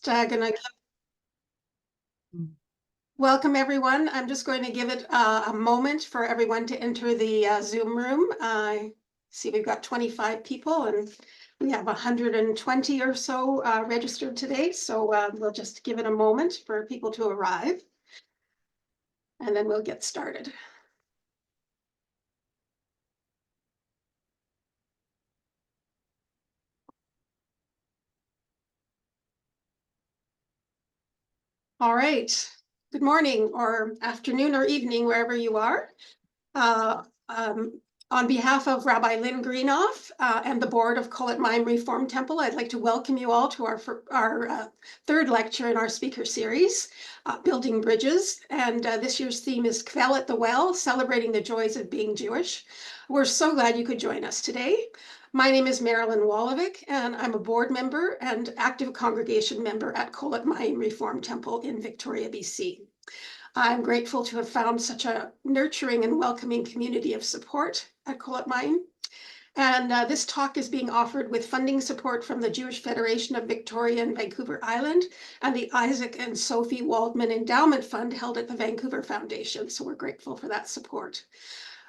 Gonna welcome everyone. I'm just going to give it a moment for everyone to enter the Zoom room. I see we've got 25 people and we have 120 or so registered today. So we'll just give it a moment for people to arrive and then we'll get started. All right. Good morning or afternoon or evening, wherever you are. Uh, um, on behalf of Rabbi Lynn Greenoff and the board of Colet Mine Reform Temple, I'd like to welcome you all to our third lecture in our speaker series, Building Bridges. And this year's theme is Kvel at the Well, Celebrating the Joys of Being Jewish. We're so glad you could join us today. My name is Marilyn Wolovic, and I'm a board member and active congregation member at Colet Mine Reform Temple in Victoria, BC. I'm grateful to have found such a nurturing and welcoming community of support at Colet Mine. And this talk is being offered with funding support from the Jewish Federation of Victoria and Vancouver Island and the Isaac and Sophie Waldman Endowment Fund held at the Vancouver Foundation. So we're grateful for that support.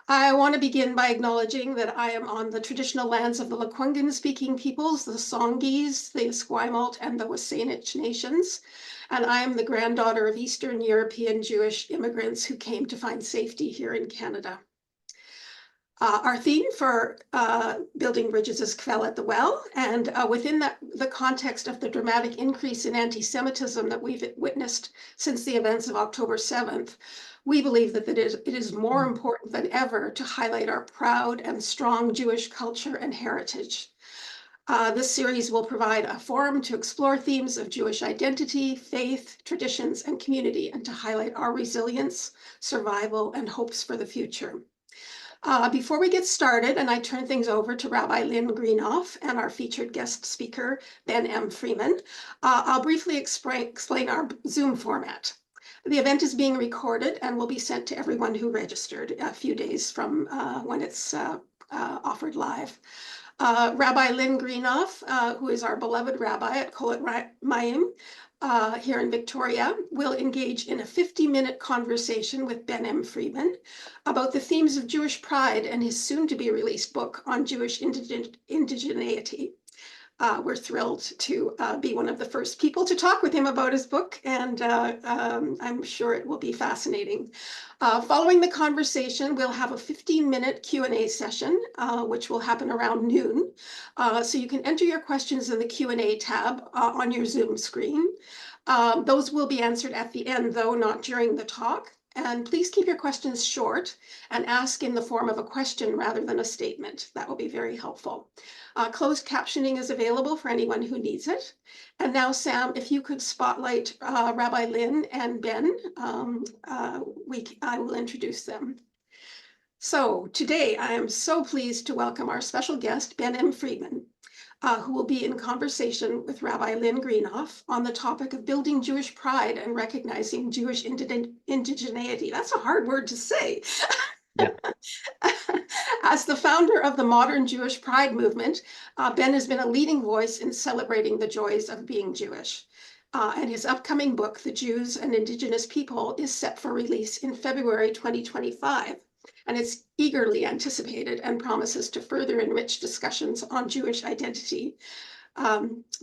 I want to begin by acknowledging that I am on the traditional lands of the Lekwungen speaking peoples, the Songhees, the Esquimalt, and the WSÁNEĆ nations. And I am the granddaughter of Eastern European Jewish immigrants who came to find safety here in Canada. Our theme for Building Bridges is Kvel at the Well, and within the context of the dramatic increase in anti-Semitism that we've witnessed since the events of October 7th, we believe that it is more important than ever to highlight our proud and strong Jewish culture and heritage. This series will provide a forum to explore themes of Jewish identity, faith, traditions, and community, and to highlight our resilience, survival, and hopes for the future. Before we get started, and I turn things over to Rabbi Lynn Greenoff and our featured guest speaker, Ben M. Freeman, I'll briefly explain our Zoom format. The event is being recorded and will be sent to everyone who registered a few days from when it's offered live. Rabbi Lynn Greenoff, who is our beloved rabbi at Colet Mine here in Victoria, will engage in a 50-minute conversation with Ben M. Freeman about the themes of Jewish pride and his soon-to-be-released book on Jewish indigeneity. We're thrilled to be one of the first people to talk with him about his book, and I'm sure it will be fascinating. Following the conversation, we'll have a 15-minute Q&A session, which will happen around noon. So you can enter your questions in the Q&A tab on your Zoom screen. Those will be answered at the end, though not during the talk. And please keep your questions short and ask in the form of a question rather than a statement. That will be very helpful. Closed captioning is available for anyone who needs it. And now, Sam, if you could spotlight Rabbi Lynn and Ben, I will introduce them. So today, I am so pleased to welcome our special guest, Ben M. Freeman, who will be in conversation with Rabbi Lynn Greenoff on the topic of building Jewish pride and recognizing Jewish indigeneity. That's a hard word to say. Yeah. As the founder of the modern Jewish pride movement, Ben has been a leading voice in celebrating the joys of being Jewish. And his upcoming book, The Jews and Indigenous People, is set for release in February 2025. And it's eagerly anticipated and promises to further enrich discussions on Jewish identity.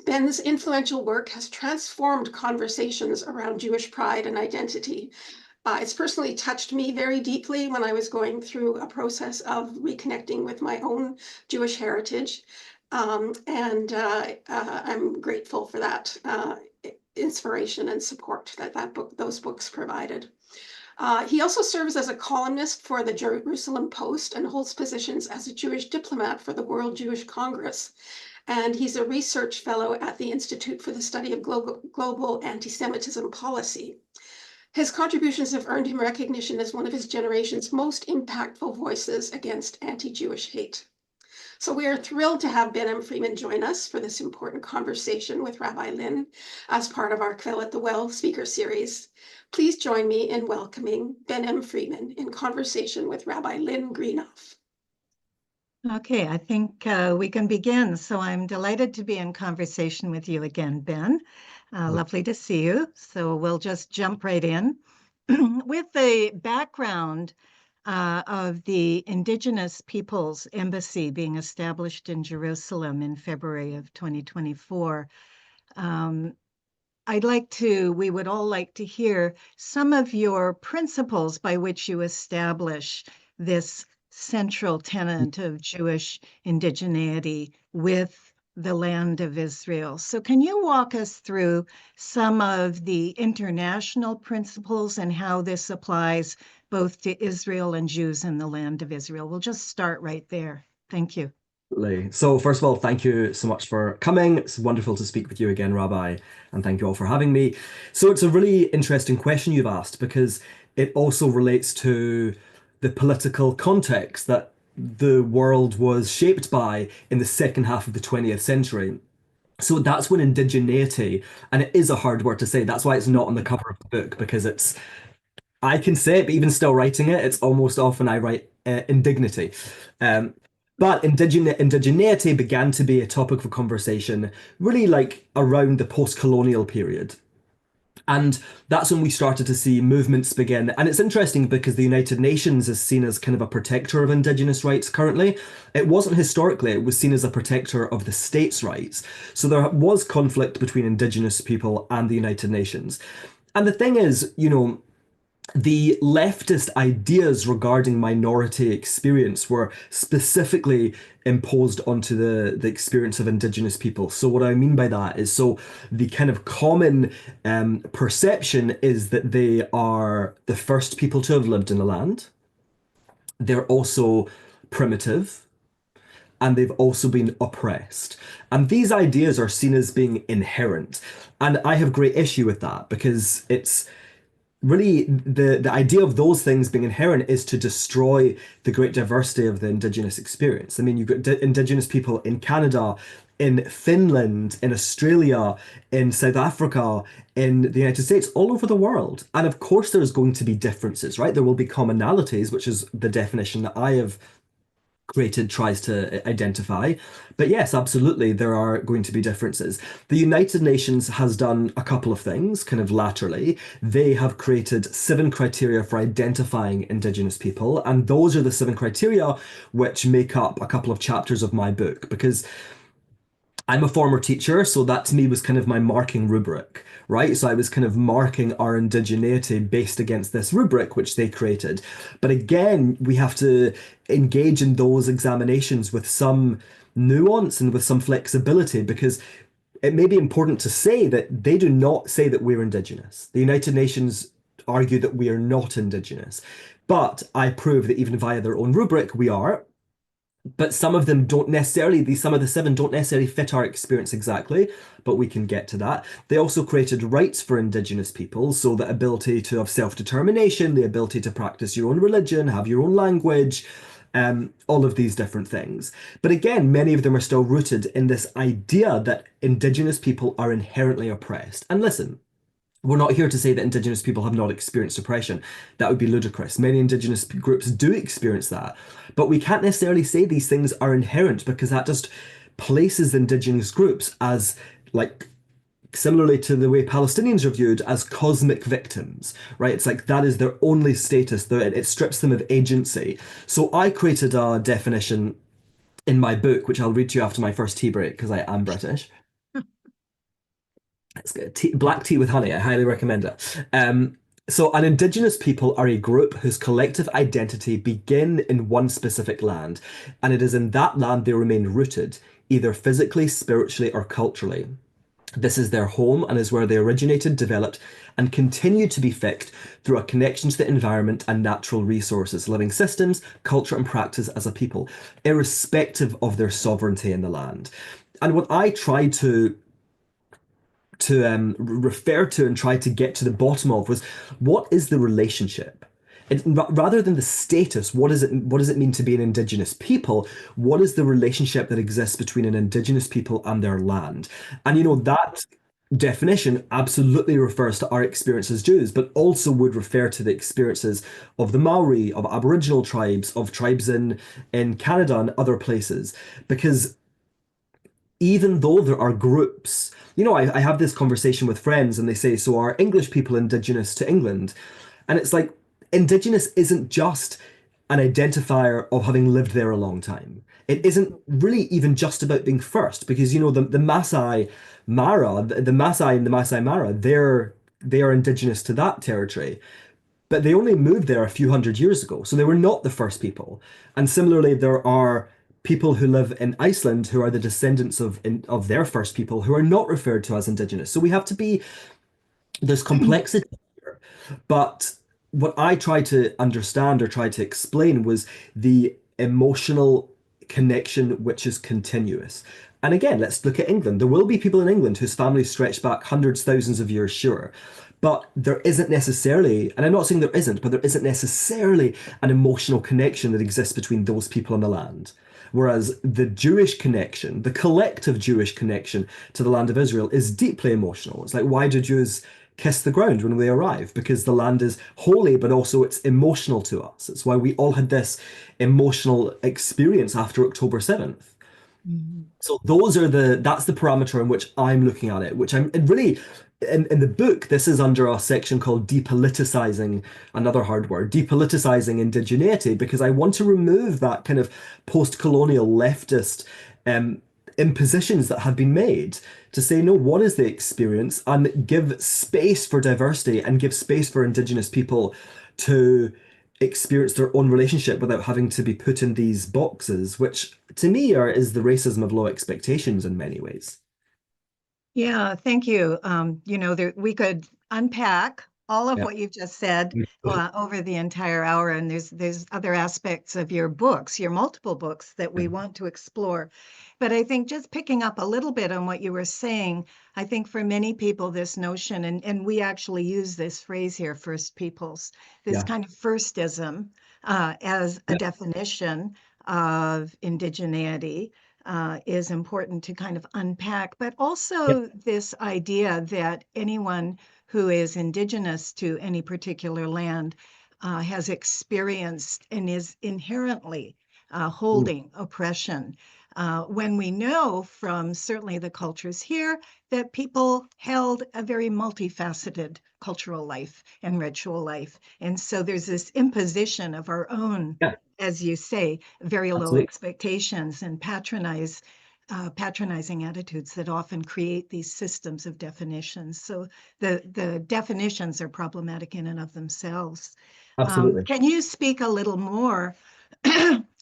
Ben's influential work has transformed conversations around Jewish pride and identity. It's personally touched me very deeply when I was going through a process of reconnecting with my own Jewish heritage. And I'm grateful for that inspiration and support that those books provided. He also serves as a columnist for the Jerusalem Post and holds positions as a Jewish diplomat for the World Jewish Congress. And he's a research fellow at the Institute for the Study of Global Anti-Semitism Policy. His contributions have earned him recognition as one of his generation's most impactful voices against anti-Jewish hate. So we are thrilled to have Ben M. Freeman join us for this important conversation with Rabbi Lynn as part of our Kvel at the Well speaker series. Please join me in welcoming Ben M. Freeman in conversation with Rabbi Lynn Greenoff. Okay, I think we can begin. So I'm delighted to be in conversation with you again, Ben. Lovely to see you. So we'll just jump right in. With the background of the Indigenous Peoples Embassy being established in Jerusalem in February of 2024, um, we would all like to hear some of your principles by which you establish this central tenet of Jewish indigeneity with the land of Israel. So, can you walk us through some of the international principles and how this applies both to Israel and Jews in the land of Israel? We'll just start right there. Thank you. Absolutely. So, first of all, thank you so much for coming. It's wonderful to speak with you again, Rabbi, and thank you all for having me. So, it's a really interesting question you've asked because it also relates to the political context that the world was shaped by in the second half of the 20th century. So that's when indigeneity, and it is a hard word to say, that's why it's not on the cover of the book, because I can say it, but even still writing it, it's almost often I write indignity. Um, but indigeneity began to be a topic of conversation really like around the post-colonial period. And that's when we started to see movements begin. And it's interesting because the United Nations is seen as kind of a protector of Indigenous rights currently. It wasn't historically, it was seen as a protector of the states' rights. So there was conflict between Indigenous people and the United Nations. And the thing is, the leftist ideas regarding minority experience were specifically imposed onto the experience of Indigenous people. So what I mean by that is, so the kind of common perception is that they are the first people to have lived in the land. They're also primitive, and they've also been oppressed. And these ideas are seen as being inherent. And I have great issue with that because it's really the idea of those things being inherent is to destroy the great diversity of the Indigenous experience. I mean, you've got Indigenous people in Canada, in Finland, in Australia, in South Africa, in the United States, all over the world. And of course, there's going to be differences, right? There will be commonalities, which is the definition that I have created tries to identify. But yes, absolutely, there are going to be differences. The United Nations has done a couple of things kind of laterally. They have created 7 criteria for identifying Indigenous people, and those are the 7 criteria which make up a couple of chapters of my book because I'm a former teacher, so that to me was kind of my marking rubric, right? So I was kind of marking our indigeneity based against this rubric which they created. But again, we have to engage in those examinations with some nuance and with some flexibility because it may be important to say that they do not say that we're Indigenous. The United Nations argue that we are not Indigenous. But I prove that even via their own rubric, we are. But some of them don't necessarily, some of the 7 don't necessarily fit our experience exactly, but we can get to that. They also created rights for Indigenous people, so the ability to have self-determination, the ability to practice your own religion, have your own language, all of these different things. But again, many of them are still rooted in this idea that Indigenous people are inherently oppressed. And listen, we're not here to say that Indigenous people have not experienced oppression. That would be ludicrous. Many Indigenous groups do experience that. But we can't necessarily say these things are inherent because that just places Indigenous groups as, like, similarly to the way Palestinians are viewed, as cosmic victims, right? It's like that is their only status. It strips them of agency. So I created a definition in my book, which I'll read to you after my first tea break because I am British. It's good. Black tea with honey. I highly recommend it. So an Indigenous people are a group whose collective identity begin in one specific land, and it is in that land they remain rooted, either physically, spiritually, or culturally. This is their home and is where they originated, developed, and continue to be fixed through a connection to the environment and natural resources, living systems, culture, and practice as a people, irrespective of their sovereignty in the land. And what I try to refer to and try to get to the bottom of was what is the relationship? Rather than the status, what does it mean to be an Indigenous people? What is the relationship that exists between an Indigenous people and their land? And that definition absolutely refers to our experience as Jews, but also would refer to the experiences of the Maori, of Aboriginal tribes, of tribes in Canada and other places. Because even though there are groups, I have this conversation with friends and they say, so are English people indigenous to England? And it's like, indigenous isn't just an identifier of having lived there a long time. It isn't really even just about being first, because the Masai Mara, the Masai and the Masai Mara, they are indigenous to that territory, but they only moved there a few hundred years ago, so they were not the first people. And similarly, there are people who live in Iceland who are the descendants of their first people who are not referred to as indigenous. So we have to be there's complexity here. But what I tried to understand or tried to explain was the emotional connection which is continuous. And again, let's look at England. There will be people in England whose families stretch back hundreds, thousands of years, sure. But there isn't necessarily, and I'm not saying there isn't, but there isn't necessarily an emotional connection that exists between those people and the land. Whereas the Jewish connection, the collective Jewish connection to the land of Israel is deeply emotional. It's like, why do Jews kiss the ground when we arrive? Because the land is holy, but also it's emotional to us. It's why we all had this emotional experience after October 7th. Mhm. So that's the parameter in which I'm looking at it, which I'm it really in the book, this is under a section called depoliticizing, another hard word, depoliticizing indigeneity, because I want to remove that kind of post-colonial leftist um, impositions that have been made to say, no, what is the experience, and give space for diversity and give space for Indigenous people to experience their own relationship without having to be put in these boxes, which to me is the racism of low expectations in many ways. Yeah, thank you. We could unpack all of Yeah. what you've just said over the entire hour, and there's other aspects of your books, your multiple books that we want to explore. But I think just picking up a little bit on what you were saying, I think for many people, this notion, and we actually use this phrase here, First Peoples, this Yeah. kind of firstism as a Yeah. definition of indigeneity is important to kind of unpack, but Yeah. also this idea that anyone who is indigenous to any particular land has experienced and is inherently Mm. holding oppression. When we know from certainly the cultures here that people held a very multifaceted cultural life and ritual life. And so there's this imposition of our own, Yeah. as you say, very low Absolutely. expectations and patronizing attitudes that often create these systems of definitions. So the definitions are problematic in and of themselves. Absolutely. Can you speak a little more,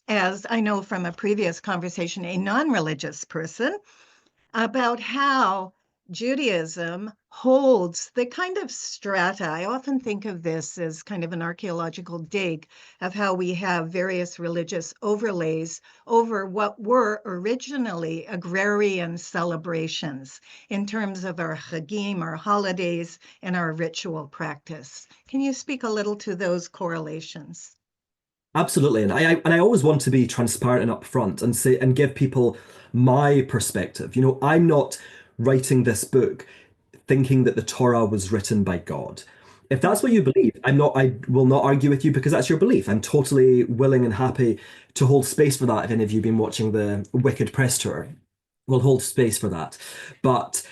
as I know from a previous conversation, a non-religious person, about how Judaism holds the kind of strata? I often think of this as kind of an archaeological dig of how we have various religious overlays over what were originally agrarian celebrations in terms of our chagim, our holidays, and our ritual practice. Can you speak a little to those correlations? Absolutely. And I always want to be transparent and upfront and say and give people my perspective. I'm not writing this book thinking that the Torah was written by God. If that's what you believe, I will not argue with you because that's your belief. I'm totally willing and happy to hold space for that. If any of you have been watching the Wicked press tour, we'll hold space for that. But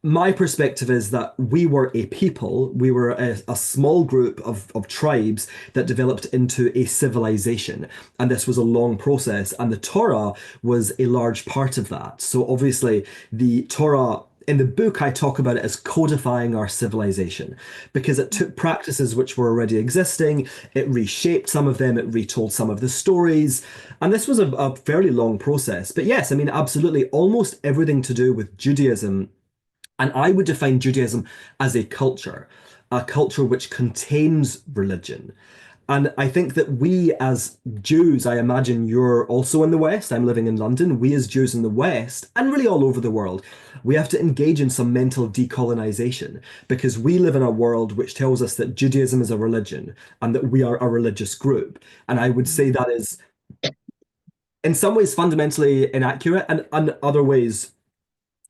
my perspective is that we were a people, we were a small group of tribes that developed into a civilization. And this was a long process. And the Torah was a large part of that. So obviously, the Torah, in the book, I talk about it as codifying our civilization because it took practices which were already existing, it reshaped some of them, it retold some of the stories. And this was a fairly long process. But yes, I mean, absolutely, almost everything to do with Judaism, and I would define Judaism as a culture which contains religion. And I think that we as Jews, I imagine you're also in the West, I'm living in London, we as Jews in the West, and really all over the world, we have to engage in some mental decolonization because we live in a world which tells us that Judaism is a religion and that we are a religious group. And I would say that is in some ways fundamentally inaccurate and in other ways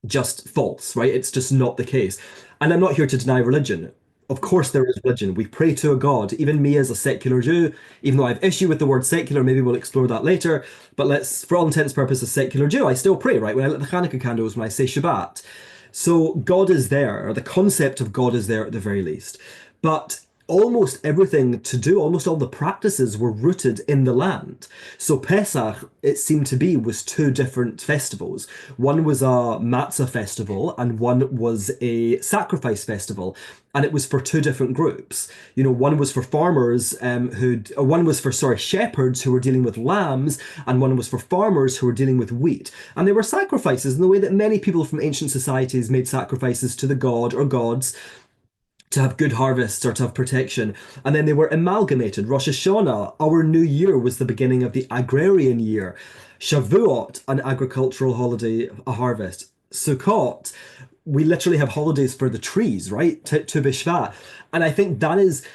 just false, right? It's just not the case. And I'm not here to deny religion. of course there is religion. We pray to a God. Even me as a secular Jew, even though I have issue with the word secular, maybe we'll explore that later. But let's, for all intents and purposes, secular Jew, I still pray, right? When I lit the Hanukkah candles, when I say Shabbat. So God is there, or the concept of God is there at the very least. But almost everything to do, almost all the practices were rooted in the land. So Pesach, it seemed to be, was two different festivals. One was a matzah festival and one was a sacrifice festival. And it was for two different groups. You know, one was for farmers one was for, sorry, shepherds who were dealing with lambs, and one was for farmers who were dealing with wheat. And they were sacrifices in the way that many people from ancient societies made sacrifices to the god or gods to have good harvests or to have protection. And then they were amalgamated. Rosh Hashanah, our new year, was the beginning of the agrarian year. Shavuot, an agricultural holiday, a harvest. Sukkot, we literally have holidays for the trees, right? Tu B'Shvat. And I think that is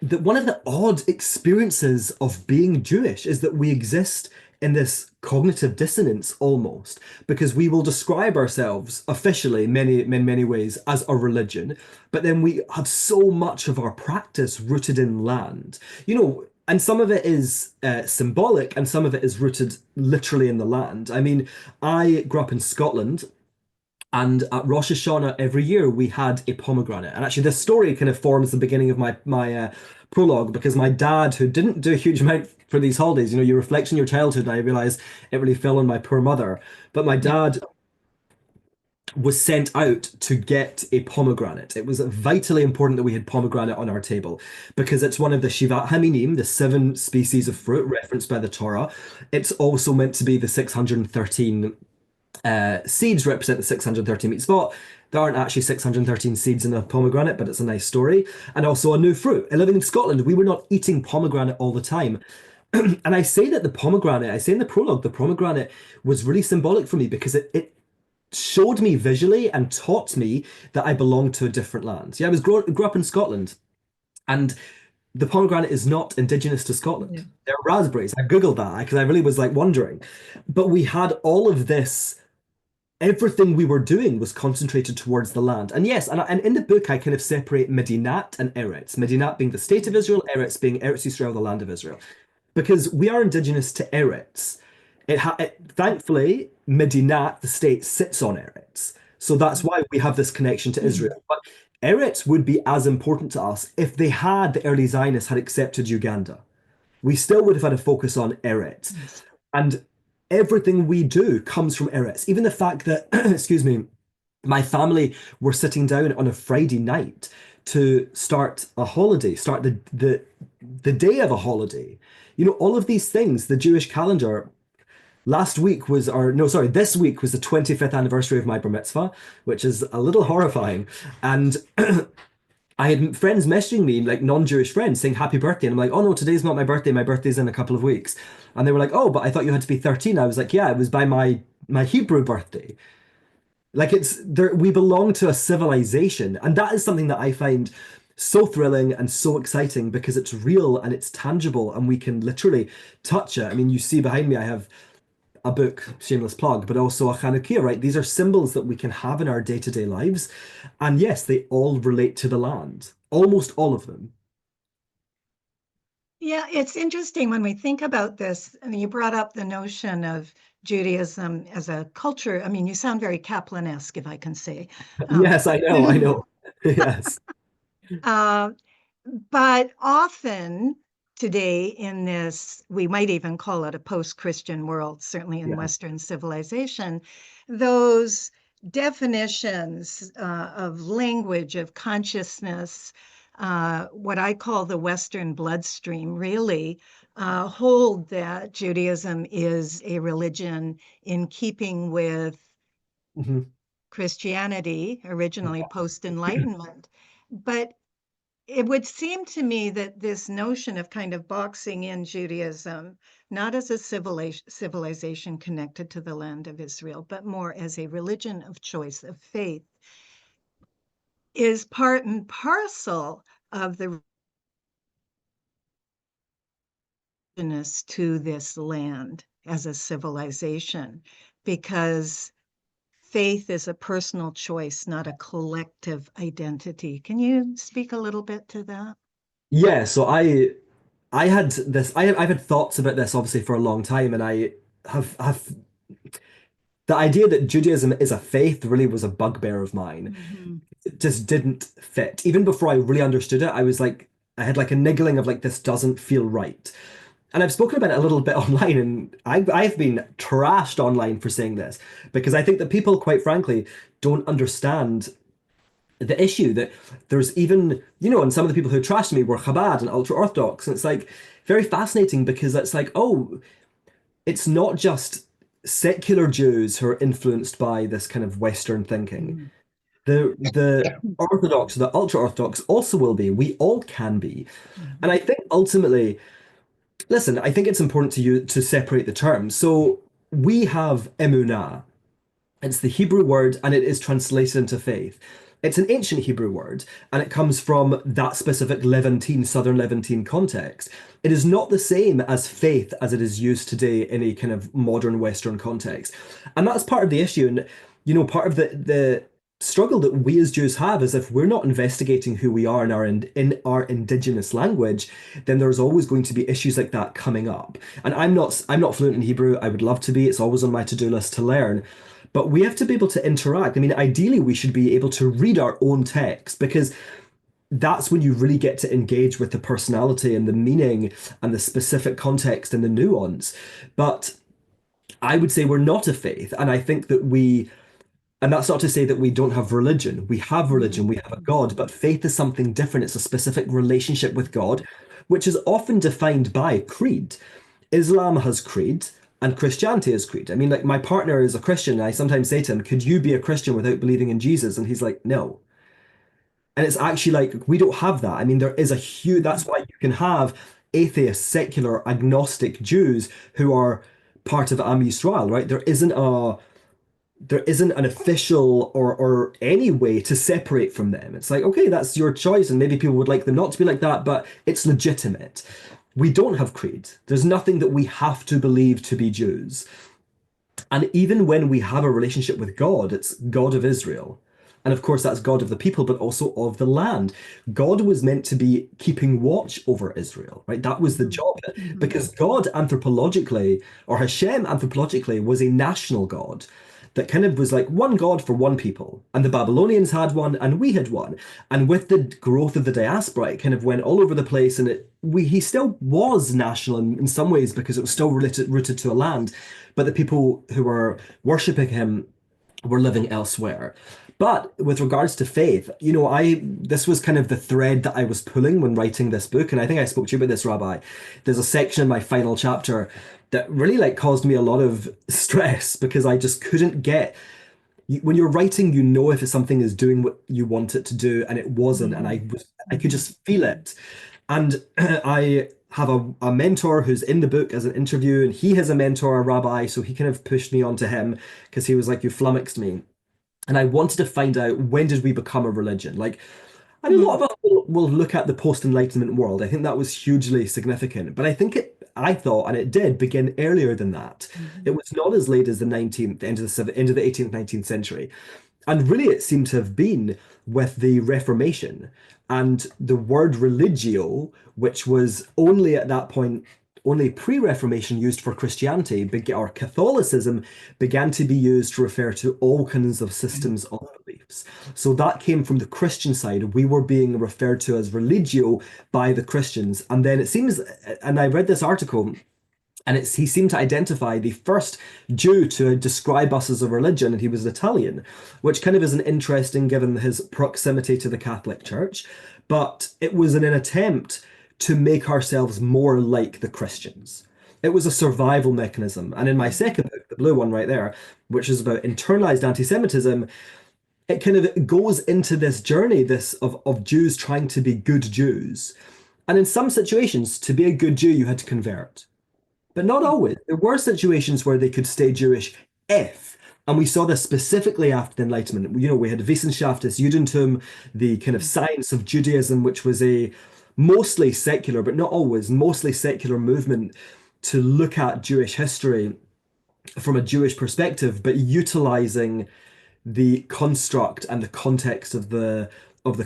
that one of the odd experiences of being Jewish is that we exist in this cognitive dissonance almost, because we will describe ourselves officially in many ways as a religion, but then we have so much of our practice rooted in land, you know, and some of it is symbolic and some of it is rooted literally in the land. I mean, I grew up in Scotland. And at Rosh Hashanah every year we had a pomegranate. And actually this story kind of forms the beginning of my prologue, because my dad, who didn't do a huge amount for these holidays, you know, you reflect on your childhood and I realize it really fell on my poor mother. But my dad was sent out to get a pomegranate. It was vitally important that we had pomegranate on our table because it's one of the Shivat Haminim, the 7 species of fruit referenced by the Torah. It's also meant to be the 613 seeds represent the 613 mitzvot. There aren't actually 613 seeds in a pomegranate, but it's a nice story. And also a new fruit. And living in Scotland, we were not eating pomegranate all the time. And I say that the pomegranate, I say in the prologue, the pomegranate was really symbolic for me because it showed me visually and taught me that I belonged to a different land. Yeah, I grew up in Scotland, and the pomegranate is not indigenous to Scotland. Yeah. They're raspberries. I Googled that because I really was like wondering. But we had all of this, everything we were doing was concentrated towards the land. And yes, and in the book, I kind of separate Medinat and Eretz. Medinat being the state of Israel, Eretz being Eretz Yisrael, the land of Israel. Because we are indigenous to Eretz. Thankfully, Medinat, the state, sits on Eretz. So that's why we have this connection to Israel. But Eretz would be as important to us if the early Zionists had accepted Uganda. We still would have had a focus on Eretz. And everything we do comes from Eretz. Even the fact that, excuse me, my family were sitting down on a Friday night to start a holiday, start the day of a holiday. You know, all of these things, the Jewish calendar. This week was the 25th anniversary of my bar mitzvah, which is a little horrifying. And I had friends messaging me, like non-Jewish friends, saying happy birthday. And I'm like, oh no, today's not my birthday. My birthday's in a couple of weeks. And they were like, oh, but I thought you had to be 13. I was like, yeah, it was by my Hebrew birthday. Like it's there, we belong to a civilization. And that is something that I find so thrilling and so exciting because it's real and it's tangible and we can literally touch it. I mean, you see behind me, I have a book, shameless plug, but also a Chanukiah, right? These are symbols that we can have in our day-to-day lives. And yes, they all relate to the land, almost all of them. Yeah, it's interesting when we think about this. I mean, you brought up the notion of Judaism as a culture. I mean, you sound very Kaplan-esque, if I can say. Yes, I know. Yes. But often today in this, we might even call it a post-Christian world, certainly in Yeah. Western civilization, those definitions of language, of consciousness, what I call the Western bloodstream, really hold that Judaism is a religion in keeping with Mhm. Christianity, originally post-Enlightenment. But it would seem to me that this notion of kind of boxing in Judaism, not as a civilization connected to the land of Israel, but more as a religion of choice, of faith, is part and parcel of the indigenous to this land as a civilization, because faith is a personal choice, not a collective identity. Can you speak a little bit to that? Yeah, so I had this I've had thoughts about this obviously for a long time, and I have the idea that Judaism is a faith really was a bugbear of mine. Mhm. It just didn't fit. Even before I really understood it, I was like, I had like a niggling of like, this doesn't feel right. And I've spoken about it a little bit online, and I've been trashed online for saying this because I think that people, quite frankly, don't understand the issue that there's even, and some of the people who trashed me were Chabad and ultra Orthodox. And it's like very fascinating because it's like, oh, it's not just secular Jews who are influenced by this kind of Western thinking. Mm. The Orthodox, the ultra Orthodox also will be. We all can be. And Mhm. I think ultimately, listen, I think it's important to separate the terms. So we have emunah. It's the Hebrew word and it is translated into faith. It's an ancient Hebrew word and it comes from that specific Levantine, Southern Levantine context. It is not the same as faith as it is used today in a kind of modern Western context. And that's part of the issue. And, part of the struggle that we as Jews have is if we're not investigating who we are in our indigenous language, then there's always going to be issues like that coming up. And I'm not fluent in Hebrew. I would love to be. It's always on my to-do list to learn. But we have to be able to interact. I mean, ideally, we should be able to read our own text because that's when you really get to engage with the personality and the meaning and the specific context and the nuance. But I would say we're not a faith. And I think that and that's not to say that we don't have religion. We have religion, we have a God, but faith is something different. It's a specific relationship with God, which is often defined by creed. Islam has creed and Christianity has creed. I mean, like my partner is a Christian, and I sometimes say to him, could you be a Christian without believing in Jesus? And he's like, no. And it's actually like, we don't have that. I mean, there is a huge, that's why you can have atheist, secular, agnostic Jews who are part of Am Yisrael, right? There isn't an official or any way to separate from them. It's like, okay, that's your choice, and maybe people would like them not to be like that, but it's legitimate. We don't have creed. There's nothing that we have to believe to be Jews. And even when we have a relationship with God, it's God of Israel. And of course, that's God of the people, but also of the land. God was meant to be keeping watch over Israel, right? That was the job. Mhm. Because God anthropologically, or Hashem anthropologically, was a national God that kind of was like one God for one people. And the Babylonians had one, and we had one. And with the growth of the diaspora, it kind of went all over the place. And he still was national in some ways because it was still rooted to a land. But the people who were worshipping him were living elsewhere. But with regards to faith, this was kind of the thread that I was pulling when writing this book, and I think I spoke to you about this, Rabbi. There's a section in my final chapter that really like caused me a lot of stress because I just couldn't get. When you're writing, if something is doing what you want it to do, and it wasn't, and I could just feel it. And I have a mentor who's in the book as an interview, and he has a mentor, a rabbi, so he kind of pushed me onto him because he was like, "You flummoxed me." And I wanted to find out, when did we become a religion? Like, and a lot of us will look at the post-Enlightenment world. I think that was hugely significant. But I thought, and it did begin earlier than that. Mhm. It was not as late as the 19th, end of the 18th, 19th century. And really, it seemed to have been with the Reformation and the word religio, which was only at that point, only pre-Reformation used for Christianity, or Catholicism, began to be used to refer to all kinds of systems of beliefs. So that came from the Christian side. We were being referred to as religio by the Christians. And then it seems, and I read this article, and he seemed to identify the first Jew to describe us as a religion, and he was Italian, which kind of is an interesting given his proximity to the Catholic Church. But it was in an attempt to make ourselves more like the Christians. It was a survival mechanism. And in my second book, the blue one right there, which is about internalized anti-Semitism, it kind of goes into this journey, of Jews trying to be good Jews. And in some situations, to be a good Jew, you had to convert. But not always. There were situations where they could stay Jewish if, and we saw this specifically after the Enlightenment. We had Wissenschaftes Judentum, the kind of science of Judaism, which was a mostly secular, but not always, mostly secular movement to look at Jewish history from a Jewish perspective, but utilizing the construct and the context of the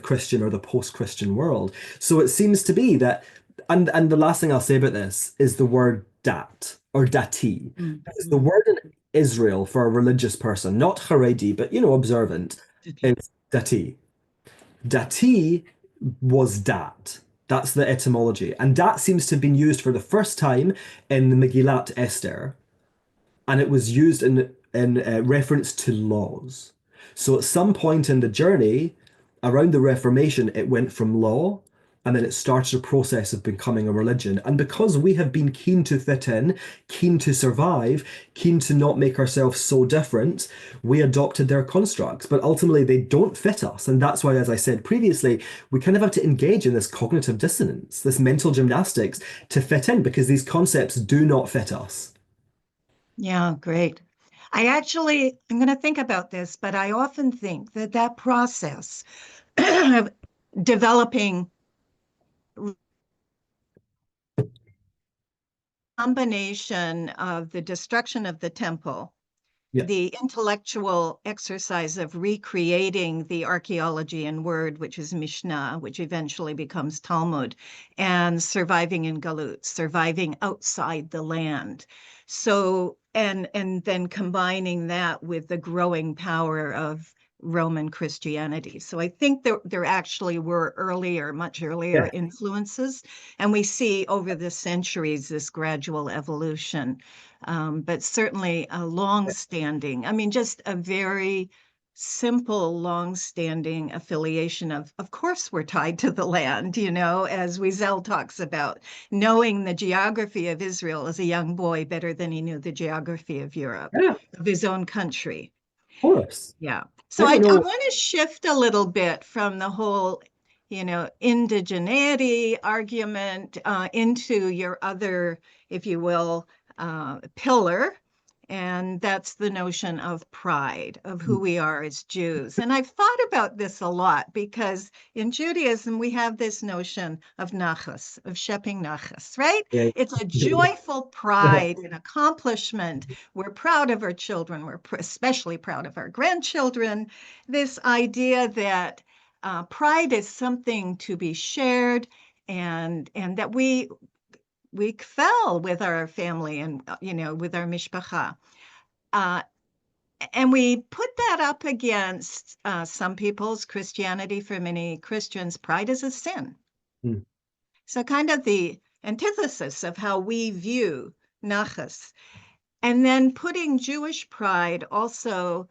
Christian or the post-Christian world. So it seems to be that, and the last thing I'll say about this is the word dat or dati. Because the word in Israel for a religious person, not Haredi, but observant, is dati. Dati was dat. That's the etymology. And dat seems to have been used for the first time in the Megillat Esther, and it was used in reference to laws. So at some point in the journey, around the Reformation, it went from law, and then it started a process of becoming a religion. And because we have been keen to fit in, keen to survive, keen to not make ourselves so different, we adopted their constructs. But ultimately, they don't fit us. And that's why, as I said previously, we kind of have to engage in this cognitive dissonance, this mental gymnastics to fit in, because these concepts do not fit us. Yeah, great. I'm going to think about this, but I often think that process of developing combination of the destruction of the temple, Yeah. the intellectual exercise of recreating the archaeology and word, which is Mishnah, which eventually becomes Talmud, and surviving in Galut, surviving outside the land. So, and then combining that with the growing power of Roman Christianity. So I think there actually were much earlier Yeah. influences, and we see over the centuries this gradual evolution. But certainly a long-standing, just a very simple, long-standing affiliation of course, we're tied to the land, as Wiesel talks about, knowing the geography of Israel as a young boy better than he knew the geography of Europe, Yeah, of his own country. of course. Yeah. So I I don't know. want to shift a little bit from the whole, indigeneity argument into your other, if you will, pillar. And that's the notion of pride, of who we are as Jews. And I've thought about this a lot because in Judaism, we have this notion of nachas, of sheping nachas, right? Yeah. It's a joyful pride and accomplishment. We're proud of our children. We're especially proud of our grandchildren. This idea that pride is something to be shared, and that we fell with our family and with our mishpacha, and we put that up against some people's Christianity. For many Christians, pride is a sin. Mm. So kind of the antithesis of how we view nachas, and then putting Jewish pride also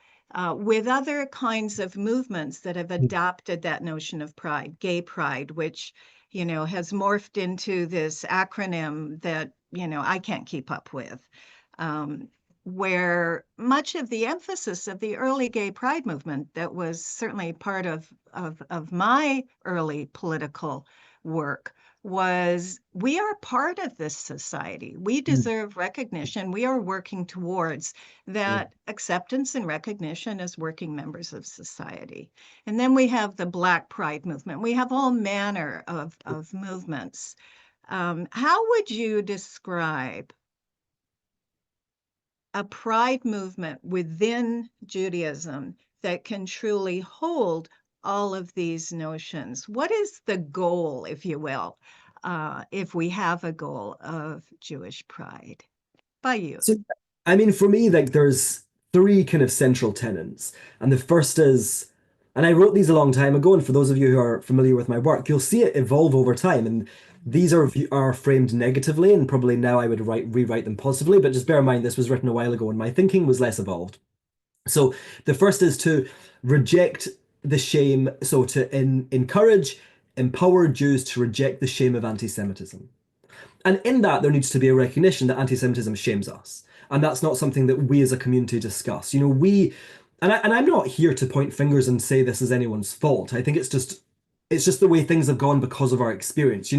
with other kinds of movements that have adopted that notion of pride, gay pride, which has morphed into this acronym that I can't keep up with, where much of the emphasis of the early gay pride movement that was certainly part of my early political work was, we are part of this society. We deserve recognition. We are working towards that acceptance and recognition as working members of society. And then we have the Black Pride movement. We have all manner of movements. How would you describe a pride movement within Judaism that can truly hold all of these notions? What is the goal, if you will, if we have a goal of Jewish pride? By you. So, I mean, for me, like there's three kind of central tenets. And the first is, and I wrote these a long time ago, and for those of you who are familiar with my work, you'll see it evolve over time. And these are framed negatively, and probably now I would rewrite them positively, but just bear in mind this was written a while ago and my thinking was less evolved. So the first is to reject the shame, so to encourage, empower Jews to reject the shame of anti-Semitism. And in that, there needs to be a recognition that anti-Semitism shames us. And that's not something that we as a community discuss. And I'm not here to point fingers and say this is anyone's fault. I think it's just the way things have gone because of our experience.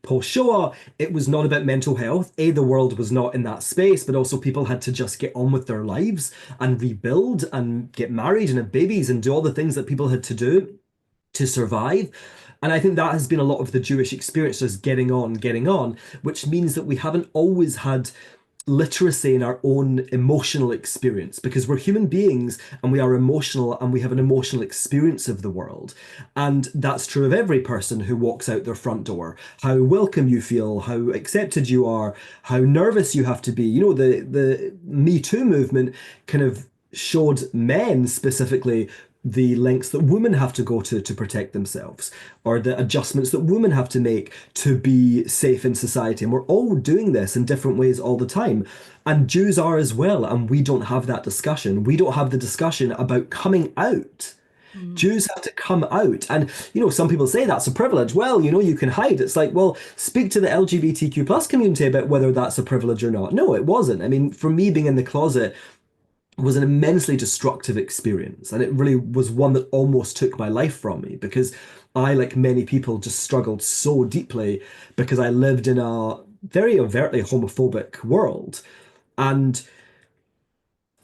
Post Shoah, it was not about mental health. The world was not in that space, but also people had to just get on with their lives and rebuild and get married and have babies and do all the things that people had to do to survive. And I think that has been a lot of the Jewish experience, just getting on, which means that we haven't always had literacy in our own emotional experience, because we're human beings and we are emotional and we have an emotional experience of the world. And that's true of every person who walks out their front door. How welcome you feel, how accepted you are, how nervous you have to be. You know, the Me Too movement kind of showed men specifically the lengths that women have to go to protect themselves, or the adjustments that women have to make to be safe in society. And we're all doing this in different ways all the time. And Jews are as well. And we don't have that discussion. We don't have the discussion about coming out. Jews have to come out. And, you know, some people say that's a privilege. Well, you know, you can hide. It's like, well, speak to the LGBTQ plus community about whether that's a privilege or not. No, it wasn't. I mean, for me, being in the closet was an immensely destructive experience. And it really was one that almost took my life from me, because I, like many people, just struggled so deeply because I lived in a very overtly homophobic world. And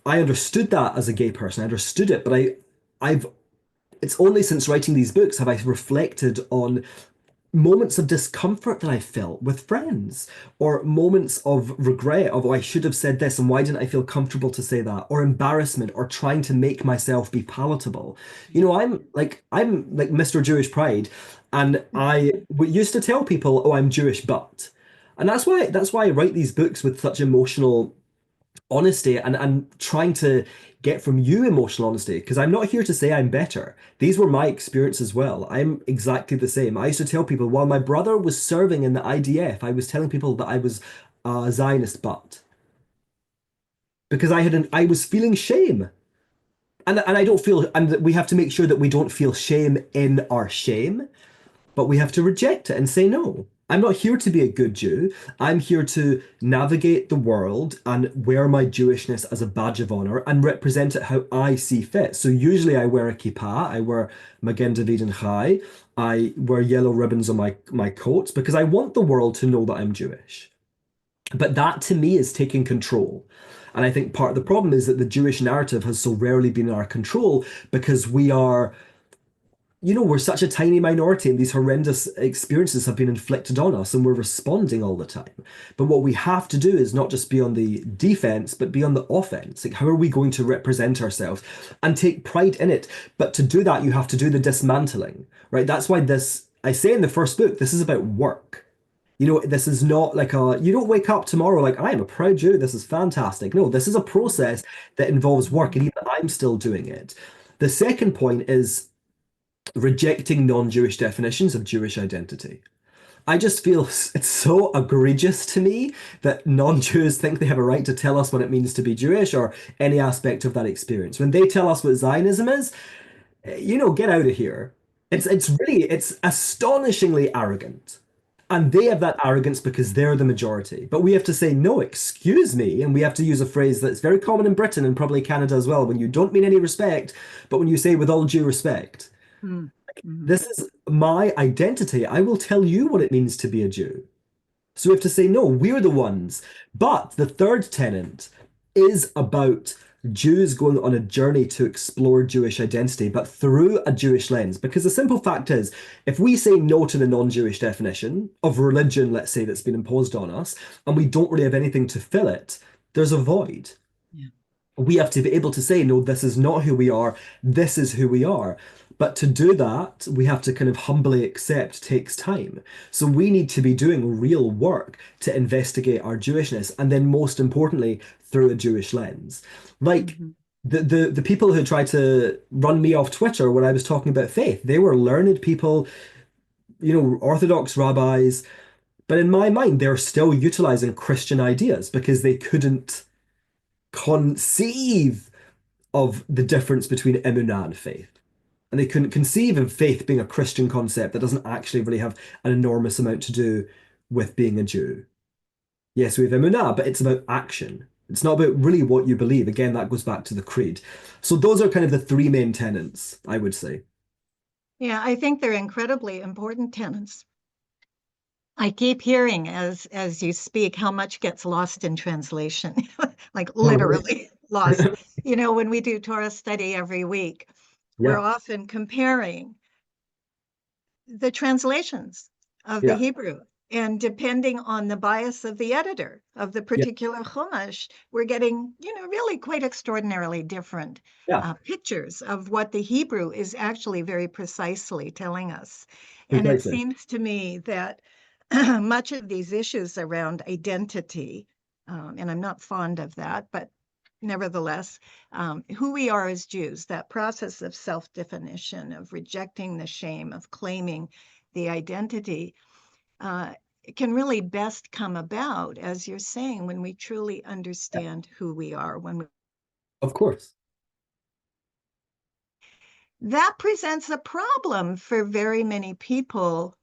I understood that as a gay person. I understood it, but I've it's only since writing these books have I reflected on moments of discomfort that I felt with friends, or moments of regret of, oh, I should have said this and why didn't I feel comfortable to say that, or embarrassment, or trying to make myself be palatable. You know, I'm like Mr. Jewish Pride, and used to tell people, oh, I'm Jewish, but. And that's why I write these books with such emotional honesty, and trying to get from you emotional honesty, because I'm not here to say I'm better. These were my experience as well. I'm exactly the same. I used to tell people while my brother was serving in the IDF, I was telling people that I was a Zionist butt, because I was feeling shame. And I don't feel, and we have to make sure that we don't feel shame in our shame, but we have to reject it and say, no, I'm not here to be a good Jew. I'm here to navigate the world and wear my Jewishness as a badge of honor and represent it how I see fit. So usually I wear a kippah, I wear Magen David and Chai, I wear yellow ribbons on my coat, because I want the world to know that I'm Jewish. But that to me is taking control. And I think part of the problem is that the Jewish narrative has so rarely been in our control, because we are, you know, we're such a tiny minority and these horrendous experiences have been inflicted on us and we're responding all the time. But what we have to do is not just be on the defense, but be on the offense. Like, how are we going to represent ourselves and take pride in it? But to do that, you have to do the dismantling, right? That's why I say in the first book, this is about work. You know, this is not like you don't wake up tomorrow like, I am a proud Jew, this is fantastic. No, this is a process that involves work, and even I'm still doing it. The second point is rejecting non-Jewish definitions of Jewish identity. I just feel it's so egregious to me that non-Jews think they have a right to tell us what it means to be Jewish, or any aspect of that experience. When they tell us what Zionism is, you know, get out of here. It's astonishingly arrogant. And they have that arrogance because they're the majority. But we have to say, no, excuse me. And we have to use a phrase that's very common in Britain and probably Canada as well, when you don't mean any respect, but when you say with all due respect. Mm. This is my identity. I will tell you what it means to be a Jew. So we have to say, no, we're the ones. But the third tenet is about Jews going on a journey to explore Jewish identity, but through a Jewish lens. Because the simple fact is, if we say no to the non-Jewish definition of religion, let's say, that's been imposed on us, and we don't really have anything to fill it, there's a void. Yeah. We have to be able to say, no, this is not who we are, this is who we are. But to do that, we have to kind of humbly accept takes time. So we need to be doing real work to investigate our Jewishness, and then most importantly, through a Jewish lens. Like the people who tried to run me off Twitter when I was talking about faith, they were learned people, you know, Orthodox rabbis, but in my mind, they're still utilizing Christian ideas because they couldn't conceive of the difference between emunah and faith. And they couldn't conceive of faith being a Christian concept that doesn't actually really have an enormous amount to do with being a Jew. Yes, we have emunah, but it's about action. It's not about really what you believe. Again, that goes back to the creed. So those are kind of the three main tenets, I would say. Yeah, I think they're incredibly important tenets. I keep hearing as you speak how much gets lost in translation, like literally lost. You know, when we do Torah study every week, we're often comparing the translations of the Hebrew And depending on the bias of the editor of the particular Chumash, we're getting, really quite extraordinarily different Yeah, pictures of what the Hebrew is actually very precisely telling us. And it precisely. seems to me that much of these issues around identity, and I'm not fond of that, but nevertheless, who we are as Jews, that process of self-definition, of rejecting the shame, of claiming the identity, can really best come about, as you're saying, when we truly understand who we are. Of course. That presents a problem for very many people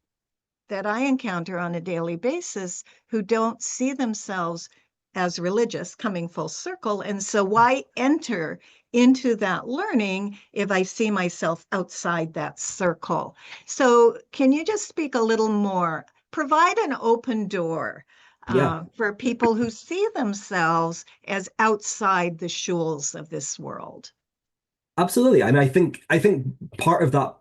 that I encounter on a daily basis who don't see themselves as religious, coming full circle. And so why enter into that learning if I see myself outside that circle? So can you just speak a little more, provide an open door Yeah, for people who see themselves as outside the shuls of this world? absolutely. I mean, I think part of that,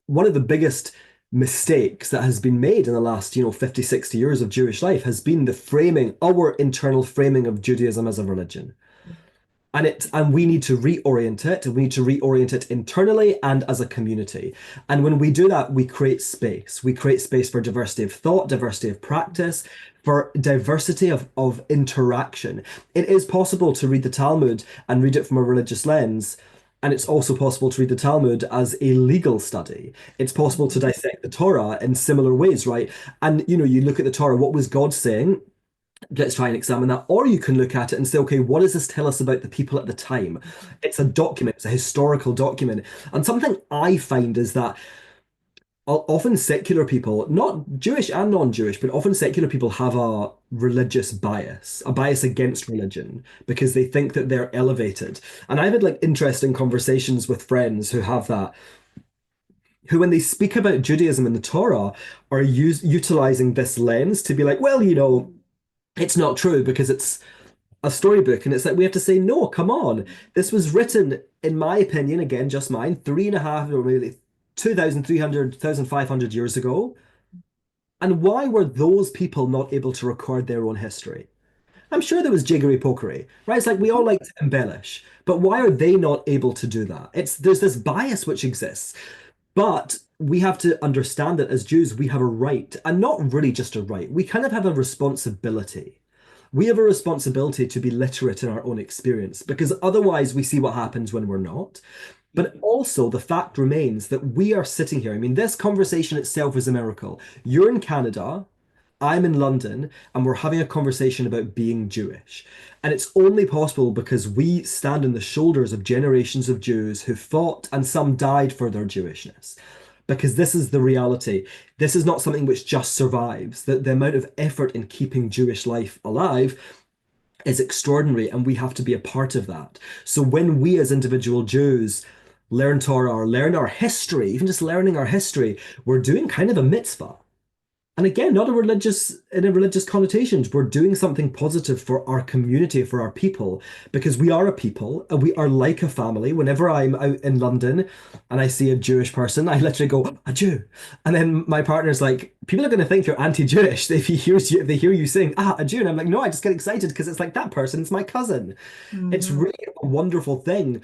one of the biggest mistakes that has been made in the last, 50, 60 years of Jewish life has been the framing, our internal framing of Judaism as a religion. And we need to reorient it, and we need to reorient it internally and as a community. And when we do that, we create space. We create space for diversity of thought, diversity of practice, for diversity of interaction. It is possible to read the Talmud and read it from a religious lens. And it's also possible to read the Talmud as a legal study. It's possible to dissect the Torah in similar ways, right? And you look at the Torah, what was God saying? Let's try and examine that. Or you can look at it and say, okay, what does this tell us about the people at the time? It's a document, it's a historical document. And something I find is that often secular people, not Jewish and non-Jewish, but often secular people have a religious bias, a bias against religion, because they think that they're elevated. And I've had like interesting conversations with friends who have that, who, when they speak about Judaism and the Torah, are utilizing this lens to be like, well, it's not true because it's a storybook. And it's like, we have to say, no, come on. This was written, in my opinion, again, just mine, 3.5 or maybe 2,300, 2,500 years ago. And why were those people not able to record their own history? I'm sure there was jiggery pokery, right? It's like we all like to embellish, but why are they not able to do that? There's this bias which exists. But we have to understand that as Jews, we have a right, and not really just a right, we kind of have a responsibility. We have a responsibility to be literate in our own experience, because otherwise we see what happens when we're not. But also, the fact remains that we are sitting here. I mean, this conversation itself is a miracle. You're in Canada, I'm in London, and we're having a conversation about being Jewish. And it's only possible because we stand on the shoulders of generations of Jews who fought and some died for their Jewishness. Because this is the reality. This is not something which just survives. The amount of effort in keeping Jewish life alive is extraordinary, and we have to be a part of that. So when we as individual Jews learn Torah or learn our history, even just learning our history, we're doing kind of a mitzvah. And again, not in a religious connotations. We're doing something positive for our community, for our people, because we are a people and we are like a family. Whenever I'm out in London and I see a Jewish person, I literally go, a Jew. And then my partner's like, people are going to think you're anti-Jewish if they hear you saying, a Jew. And I'm like, no, I just get excited because it's like that person's my cousin. It's Mhm. really a wonderful thing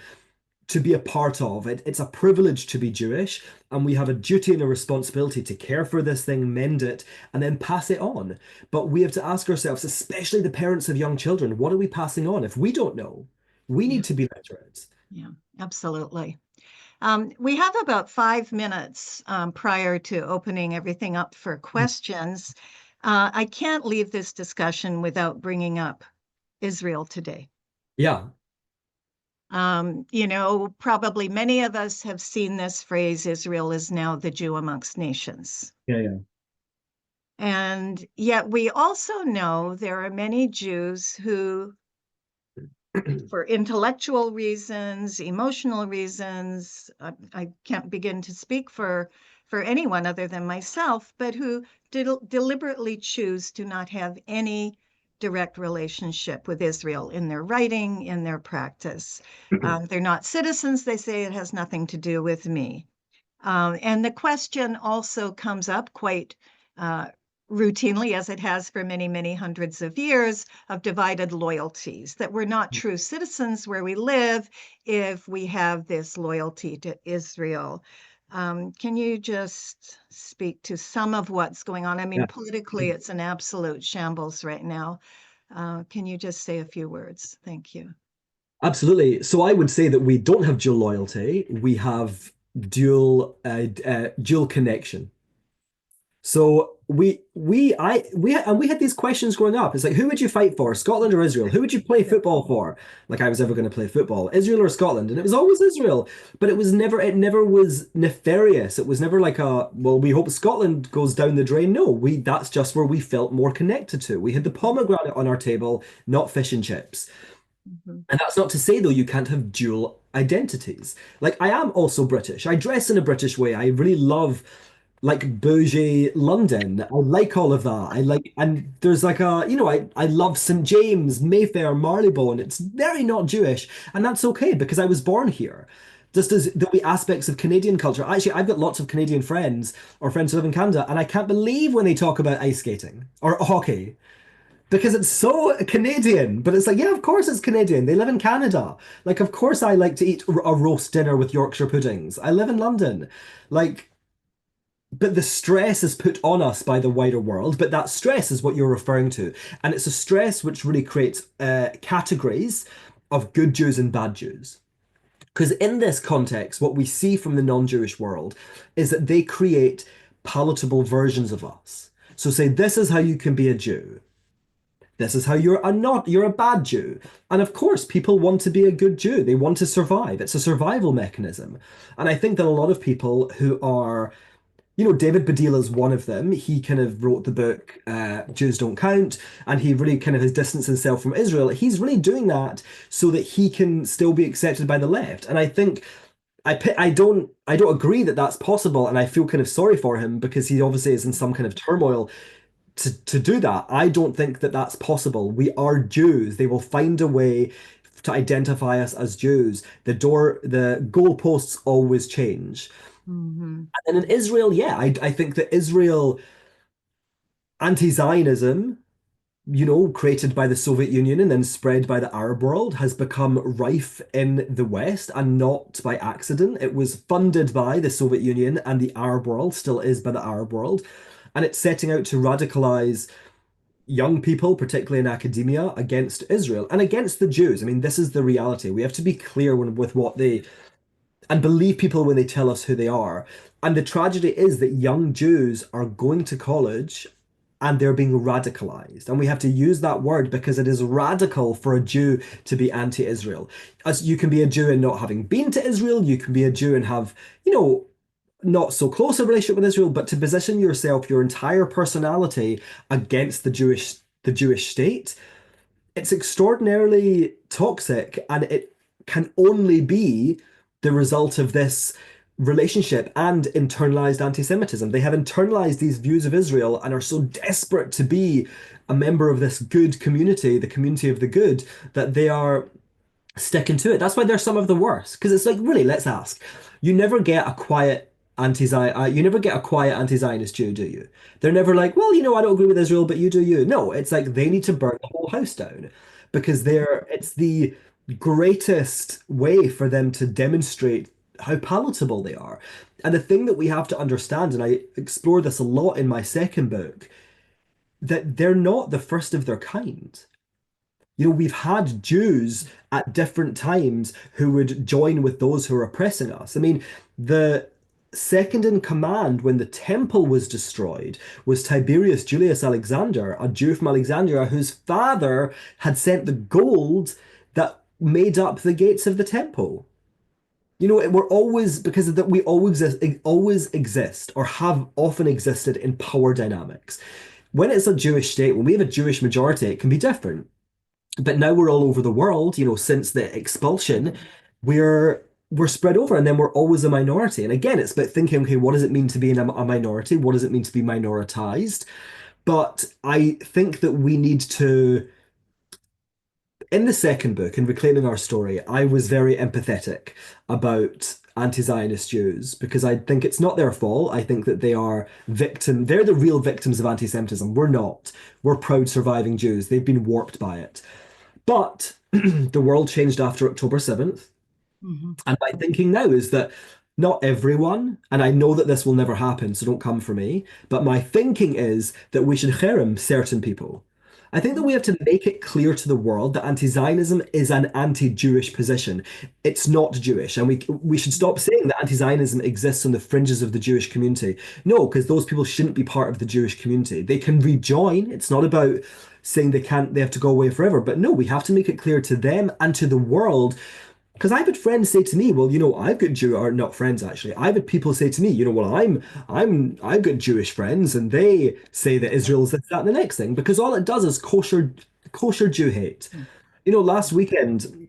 to be a part of it. It's a privilege to be Jewish, and we have a duty and a responsibility to care for this thing, mend it, and then pass it on. But we have to ask ourselves, especially the parents of young children, what are we passing on? If we don't know, we Yeah, need to be literate. yeah, absolutely. We have about 5 minutes prior to opening everything up for questions. I can't leave this discussion without bringing up Israel today. Yeah, Probably many of us have seen this phrase, Israel is now the Jew amongst nations. yeah. And yet we also know there are many Jews who, for intellectual reasons, emotional reasons, I can't begin to speak for anyone other than myself, but who deliberately choose to not have any direct relationship with Israel in their writing, in their practice. They're not citizens. They say it has nothing to do with me. And the question also comes up quite routinely, as it has for many, many hundreds of years, of divided loyalties, that we're not true citizens where we live if we have this loyalty to Israel. Can you just speak to some of what's going on? I mean, Yeah. politically, it's an absolute shambles right now. Can you just say a few words? Thank you. Absolutely. So I would say that we don't have dual loyalty. We have dual connection. So we had these questions growing up. It's like, who would you fight for, Scotland or Israel? Who would you play football for? Like I was ever going to play football, Israel or Scotland? And it was always Israel. But it never was nefarious. It was never like well, we hope Scotland goes down the drain. No, that's just where we felt more connected to. We had the pomegranate on our table, not fish and chips. Mhm. And that's not to say, though, you can't have dual identities. Like, I am also British. I dress in a British way. I really love, like, bougie London. I like all of that. And there's like I love St. James, Mayfair, Marylebone. It's very not Jewish. And that's okay because I was born here. Just as there'll be aspects of Canadian culture. Actually, I've got lots of Canadian friends or friends who live in Canada, and I can't believe when they talk about ice skating or hockey because it's so Canadian. But it's like, yeah, of course it's Canadian. They live in Canada. Like, of course I like to eat a roast dinner with Yorkshire puddings. I live in London. Like, but the stress is put on us by the wider world. But that stress is what you're referring to. And it's a stress which really creates categories of good Jews and bad Jews. Because in this context, what we see from the non-Jewish world is that they create palatable versions of us. So say, this is how you can be a Jew. This is how you're a bad Jew. And of course, people want to be a good Jew. They want to survive. It's a survival mechanism. And I think that a lot of people who are, David Baddiel is one of them. He kind of wrote the book Jews Don't Count, and he really kind of has distanced himself from Israel. He's really doing that so that he can still be accepted by the left. And I think I don't agree that that's possible, and I feel kind of sorry for him because he obviously is in some kind of turmoil to do that. I don't think that that's possible. We are Jews. They will find a way to identify us as Jews. The goalposts always change. Mhm. And in Israel, yeah, I think that Israel anti-Zionism, created by the Soviet Union and then spread by the Arab world, has become rife in the West and not by accident. It was funded by the Soviet Union and the Arab world, still is by the Arab world. And it's setting out to radicalize young people, particularly in academia, against Israel and against the Jews. I mean, this is the reality. We have to be clear with what they and believe people when they tell us who they are. And the tragedy is that young Jews are going to college and they're being radicalized. And we have to use that word because it is radical for a Jew to be anti-Israel. As you can be a Jew and not having been to Israel, you can be a Jew and have, not so close a relationship with Israel, but to position yourself, your entire personality against the Jewish state, it's extraordinarily toxic, and it can only be the result of this relationship and internalized anti-Semitism. They have internalized these views of Israel and are so desperate to be a member of this good community, the community of the good, that they are sticking to it. That's why they're some of the worst. Because it's like, really, let's ask. You never get a quiet anti-Zionist Jew, do you? They're never like, well, I don't agree with Israel, but you do you. No, it's like they need to burn the whole house down because it's the greatest way for them to demonstrate how palatable they are. And the thing that we have to understand, and I explore this a lot in my second book, that they're not the first of their kind. We've had Jews at different times who would join with those who are oppressing us. I mean, the second in command when the temple was destroyed was Tiberius Julius Alexander, a Jew from Alexandria whose father had sent the gold that made up the gates of the temple. We're always, because of that, we always exist or have often existed in power dynamics. When it's a Jewish state, when we have a Jewish majority, it can be different. But now we're all over the world, since the expulsion, we're spread over and then we're always a minority. And again, it's about thinking, okay, what does it mean to be in a minority? What does it mean to be minoritized? But I think that we need to, in the second book, in Reclaiming Our Story, I was very empathetic about anti-Zionist Jews because I think it's not their fault. I think that they're the real victims of anti-Semitism. We're not. We're proud surviving Jews. They've been warped by it. But the world changed after October 7th. Mhm. And my thinking now is that not everyone, and I know that this will never happen, so don't come for me, but my thinking is that we should cherem certain people. I think that we have to make it clear to the world that anti-Zionism is an anti-Jewish position. It's not Jewish, and we should stop saying that anti-Zionism exists on the fringes of the Jewish community. No, because those people shouldn't be part of the Jewish community. They can rejoin. It's not about saying they have to go away forever. But no, we have to make it clear to them and to the world because I've had friends say to me, well, I've got Jew or not friends actually. I've had people say to me, well, I've got Jewish friends, and they say that Israel's this, that, and the next thing, because all it does is kosher Jew hate. Last weekend,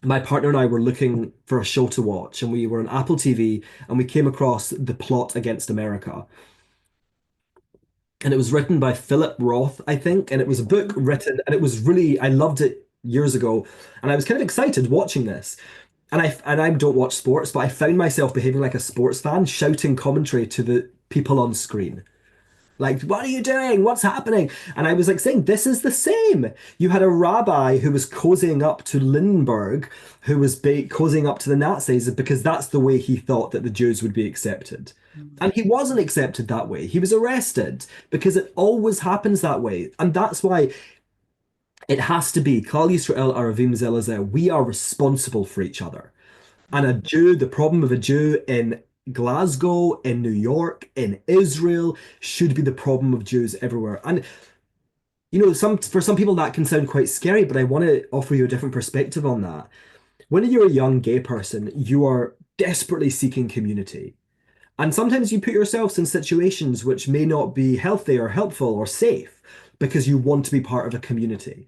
my partner and I were looking for a show to watch, and we were on Apple TV, and we came across The Plot Against America. And it was written by Philip Roth, I think, and it was a book written, and it was really, I loved it years ago, and I was kind of excited watching this. And I don't watch sports, but I found myself behaving like a sports fan, shouting commentary to the people on screen. Like, what are you doing? What's happening? And I was like saying, this is the same. You had a rabbi who was cozying up to Lindbergh, who was cozying up to the Nazis because that's the way he thought that the Jews would be accepted. And he wasn't accepted that way. He was arrested because it always happens that way. And that's why it has to be Klal Yisrael Aravim Ze Lezeh. We are responsible for each other. And a Jew, the problem of a Jew in Glasgow, in New York, in Israel, should be the problem of Jews everywhere. And for some people that can sound quite scary, but I want to offer you a different perspective on that. When you're a young gay person, you are desperately seeking community. And sometimes you put yourselves in situations which may not be healthy or helpful or safe because you want to be part of a community.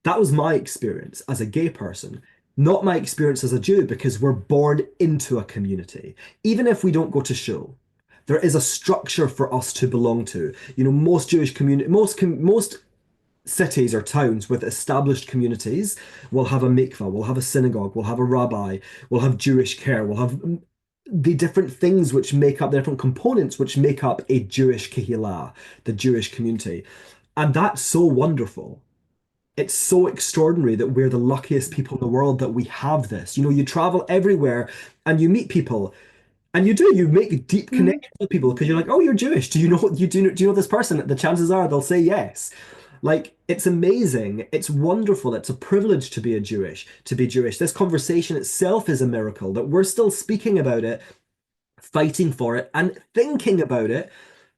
That was my experience as a gay person, not my experience as a Jew, because we're born into a community. Even if we don't go to shul, there is a structure for us to belong to. Most Jewish community, most cities or towns with established communities will have a mikvah, will have a synagogue, will have a rabbi, will have Jewish care, will have the different things which make up the different components which make up a Jewish kehillah, the Jewish community. And that's so wonderful. It's so extraordinary that we're the luckiest people in the world that we have this. You travel everywhere and you meet people, and you make deep connections with people because you're like, oh, you're Jewish. Do you know this person? The chances are they'll say yes. Like, it's amazing. It's wonderful. It's a privilege to be Jewish. This conversation itself is a miracle that we're still speaking about it, fighting for it, and thinking about it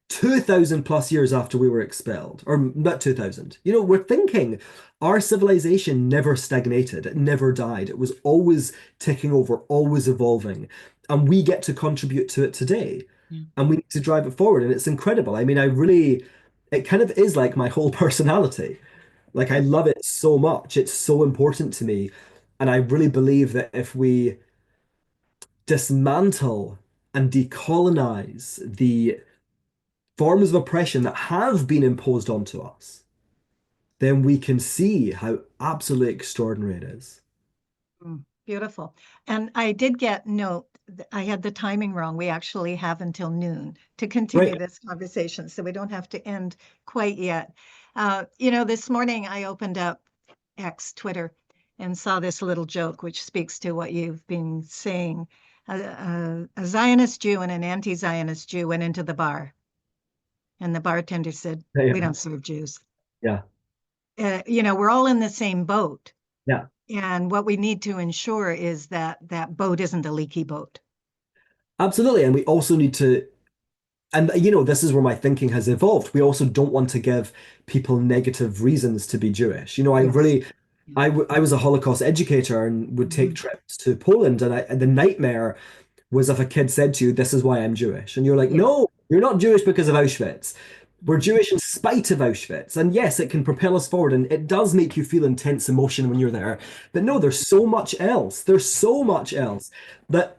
2,000 plus years after we were expelled, or not 2,000. We're thinking our civilization never stagnated, it never died. It was always ticking over, always evolving. And we get to contribute to it today. Yeah. And we need to drive it forward. And it's incredible. I mean, it kind of is like my whole personality. Like, I love it so much. It's so important to me. And I really believe that if we dismantle and decolonize the forms of oppression that have been imposed onto us, then we can see how absolutely extraordinary it is. Beautiful. And I did get note, I had the timing wrong. We actually have until noon to continue Right. this conversation, so we don't have to end quite yet. This morning I opened up Twitter, and saw this little joke, which speaks to what you've been saying. A Zionist Jew and an anti-Zionist Jew went into the bar, and the bartender said, Yeah. "We don't serve Jews." Yeah. We're all in the same boat. Yeah. And what we need to ensure is that that boat isn't a leaky boat. Absolutely. And we also need to, and this is where my thinking has evolved. We also don't want to give people negative reasons to be Jewish. I was a Holocaust educator and would take trips to Poland, and the nightmare was if a kid said to you, "This is why I'm Jewish," and you're like, "No, you're not Jewish because of Auschwitz. We're Jewish in spite of Auschwitz." And yes, it can propel us forward, and it does make you feel intense emotion when you're there. But no, there's so much else. There's so much else that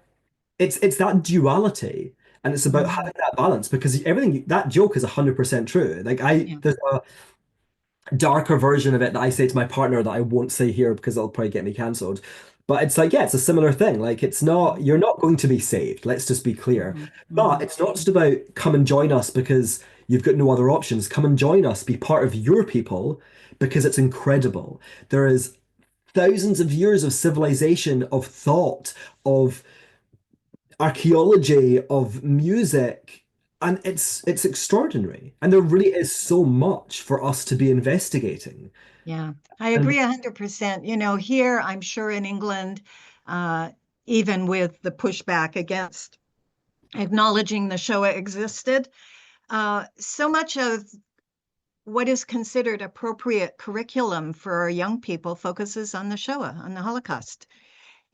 it's that duality, and it's about having that balance, because everything that joke is 100% true. Like, there's a darker version of it that I say to my partner that I won't say here because it'll probably get me cancelled. But it's like, yeah, it's a similar thing. Like, it's not, you're not going to be saved. Let's just be clear. Mhm, But mhm. it's not just about come and join us because you've got no other options. Come and join us, be part of your people because it's incredible. There is thousands of years of civilization, of thought, of archaeology, of music, and it's extraordinary. And there really is so much for us to be investigating. Yeah, I And agree 100%. Here, I'm sure in England, uh, even with the pushback against acknowledging the Shoah existed, so much of what is considered appropriate curriculum for our young people focuses on the Shoah, on the Holocaust.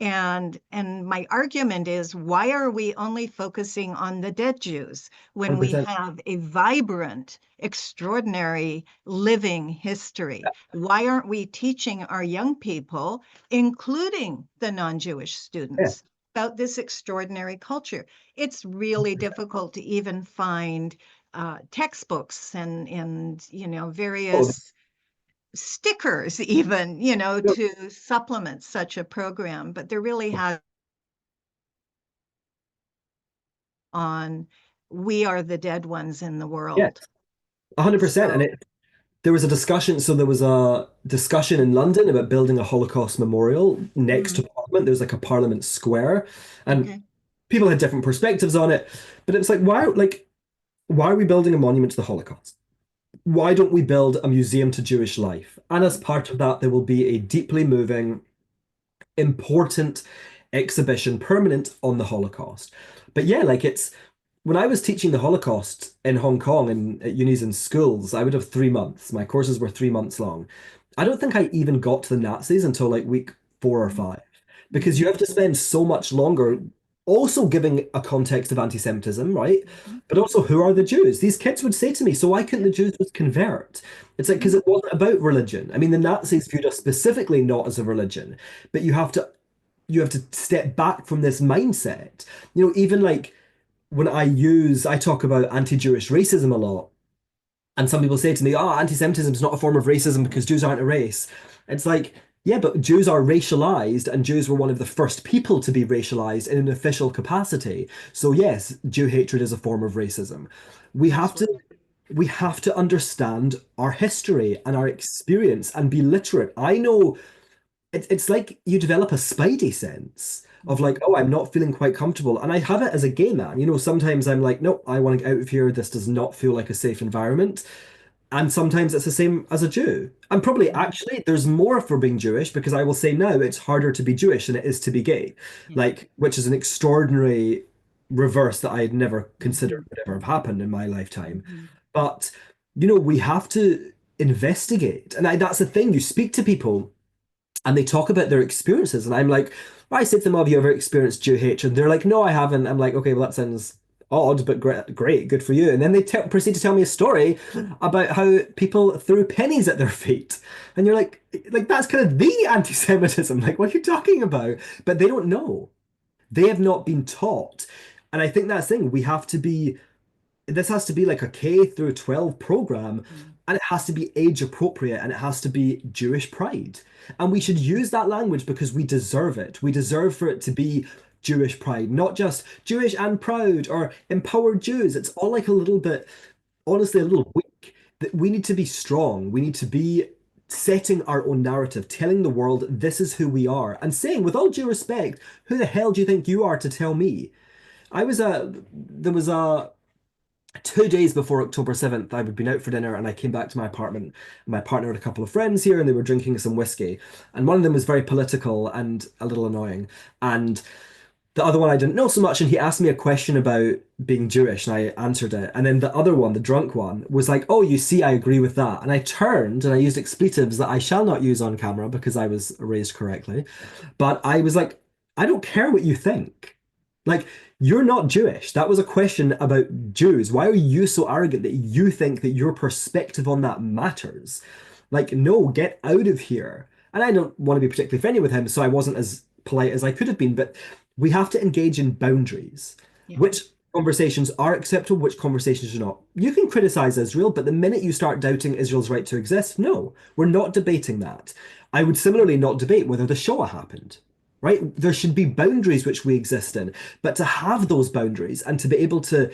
And my argument is, why are we only focusing on the dead Jews when we 100%. have a vibrant, extraordinary living history? Why aren't we teaching our young people, including the non-Jewish Yeah. students, about this extraordinary culture? It's really difficult to even find textbooks and Oh, various stickers even, to supplement such a program, but there really has on we are the dead ones in the yes, world. 100%. And So, it there was a discussion, so there was a discussion in London about building a Holocaust memorial next to mm, Parliament. There's like a Parliament Square, and okay. people had different perspectives on it. But it was like, why are we building a monument to the Holocaust? Why don't we build a museum to Jewish life? And as part of that, there will be a deeply moving, important exhibition, permanent on the Holocaust. But yeah, like it's when I was teaching the Holocaust in Hong Kong and at unis and schools, I would have 3 months. My courses were 3 months long. I don't think I even got to the Nazis until like week 4 or 5, because you Mhm, have to spend so much longer also giving a context of anti-Semitism, right? mhm, But also, who are the Jews? These kids would say to me, so why couldn't yeah, the Jews just convert? It's like, because mhm, it wasn't about religion. I mean, the Nazis viewed us specifically not as a religion, but you have to step back from this mindset. Even like when I talk about anti-Jewish racism a lot, and some people say to me, "Oh, anti-Semitism is not a form of racism because Jews aren't a race." It's like, yeah, but Jews are racialized, and Jews were one of the first people to be racialized in an official capacity. So yes, Jew hatred is a form of racism. We have to absolutely. we have to understand our history and our experience and be literate. I know it's like you develop a spidey sense of like, Mhm, oh, I'm not feeling quite comfortable. And I have it as a gay man. Sometimes I'm like, nope, I want to get out of here. This does not feel like a safe environment. And sometimes it's the same as a Jew. And probably mhm, actually there's more for being Jewish because I will say now it's harder to be Jewish than it is to be gay. yeah, Like, which is an extraordinary reverse that I had never considered mhm, would ever have happened in my lifetime. mhm, But, we have to investigate. And that's the thing. You speak to people and they talk about their experiences, and I'm like, I say to them, have you ever experienced Jew hatred? They're like, no, I haven't. I'm like, okay, well, that sounds odd, but great, great, good for you. And then they proceed to tell me a story about how people threw pennies at their feet, and you're like that's kind of the anti-Semitism. Like, what are you talking about? But they don't know. They have not been taught, and I think that's the thing. We have to be this has to be like a K through 12 program, mhm, and it has to be age appropriate, and it has to be Jewish pride. And we should use that language because we deserve it. We deserve for it to be Jewish pride, not just Jewish and proud or empowered Jews. It's all like a little bit, honestly, a little weak. That we need to be strong. We need to be setting our own narrative, telling the world this is who we are, and saying, with all due respect, who the hell do you think you are to tell me? There was a 2 days before October 7th, I had been out for dinner and I came back to my apartment. My partner had a couple of friends here and they were drinking some whiskey. And one of them was very political and a little annoying. And the other one I didn't know so much. And he asked me a question about being Jewish and I answered it. And then the other one, the drunk one, was like, oh, you see, I agree with that. And I turned and I used expletives that I shall not use on camera because I was raised correctly. But I was like, I don't care what you think. Like, you're not Jewish. That was a question about Jews. Why are you so arrogant that you think that your perspective on that matters? Like, no, get out of here. And I don't want to be particularly friendly with him, so I wasn't as polite as I could have been, but we have to engage in boundaries. yeah. Which conversations are acceptable, which conversations are not. You can criticize Israel, but the minute you start doubting Israel's right to exist, no, we're not debating that. I would similarly not debate whether the Shoah happened. right? There should be boundaries which we exist in, but to have those boundaries and to be able to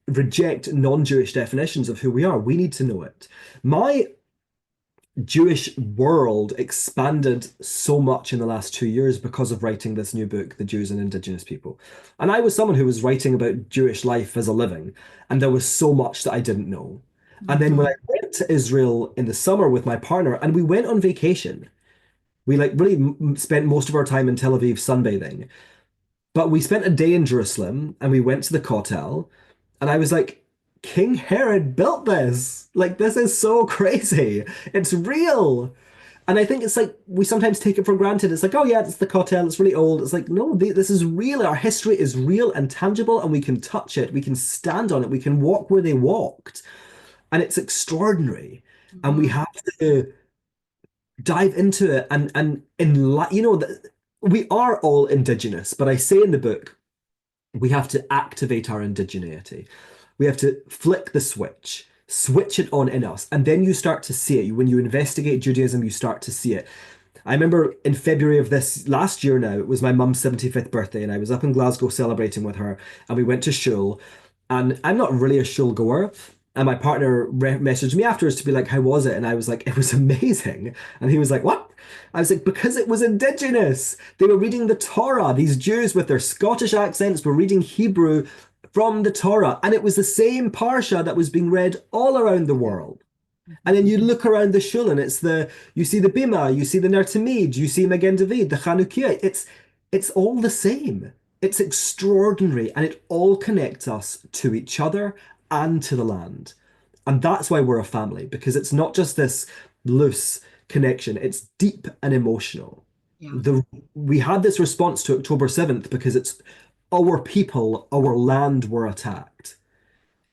reject non-Jewish definitions of who we are, we need to know it. My Jewish world expanded so much in the last 2 years because of writing this new book, The Jews and Indigenous People. And I was someone who was writing about Jewish life as a living, and there was so much that I didn't know. And then when I went to Israel in the summer with my partner, and we went on vacation, we like really spent most of our time in Tel Aviv sunbathing. But we spent a day in Jerusalem and we went to the Kotel, and I was like, King Herod built this. Like, this is so crazy. It's real. And I think it's like we sometimes take it for granted. It's like, oh yeah, it's the Kotel, it's really old. It's like, no, this is real. Our history is real and tangible, and we can touch it, we can stand on it, we can walk where they walked. And it's extraordinary. And we have to dive into it and we are all indigenous, but I say in the book we have to activate our indigeneity. We have to flick the switch it on in us, and then you start to see it. When you investigate Judaism, you start to see it. I remember in February of this last year now, it was my mum's 75th birthday, and I was up in Glasgow celebrating with her, and we went to shul. And I'm not really a shul goer. And my partner messaged me afterwards to be like, how was it? And I was like, it was amazing. And he was like, what? I was like, because it was indigenous. They were reading the Torah. These Jews with their Scottish accents were reading Hebrew from the Torah. And it was the same parsha that was being read all around the world. And then you look around the shul and you see the Bima, you see the Ner Tamid, you see Magen David, the Chanukiah. It's all the same. It's extraordinary, and it all connects us to each other and to the land. And that's why we're a family, because it's not just this loose connection, it's deep and emotional. Yeah. We had this response to October 7th because it's our people, our land were attacked.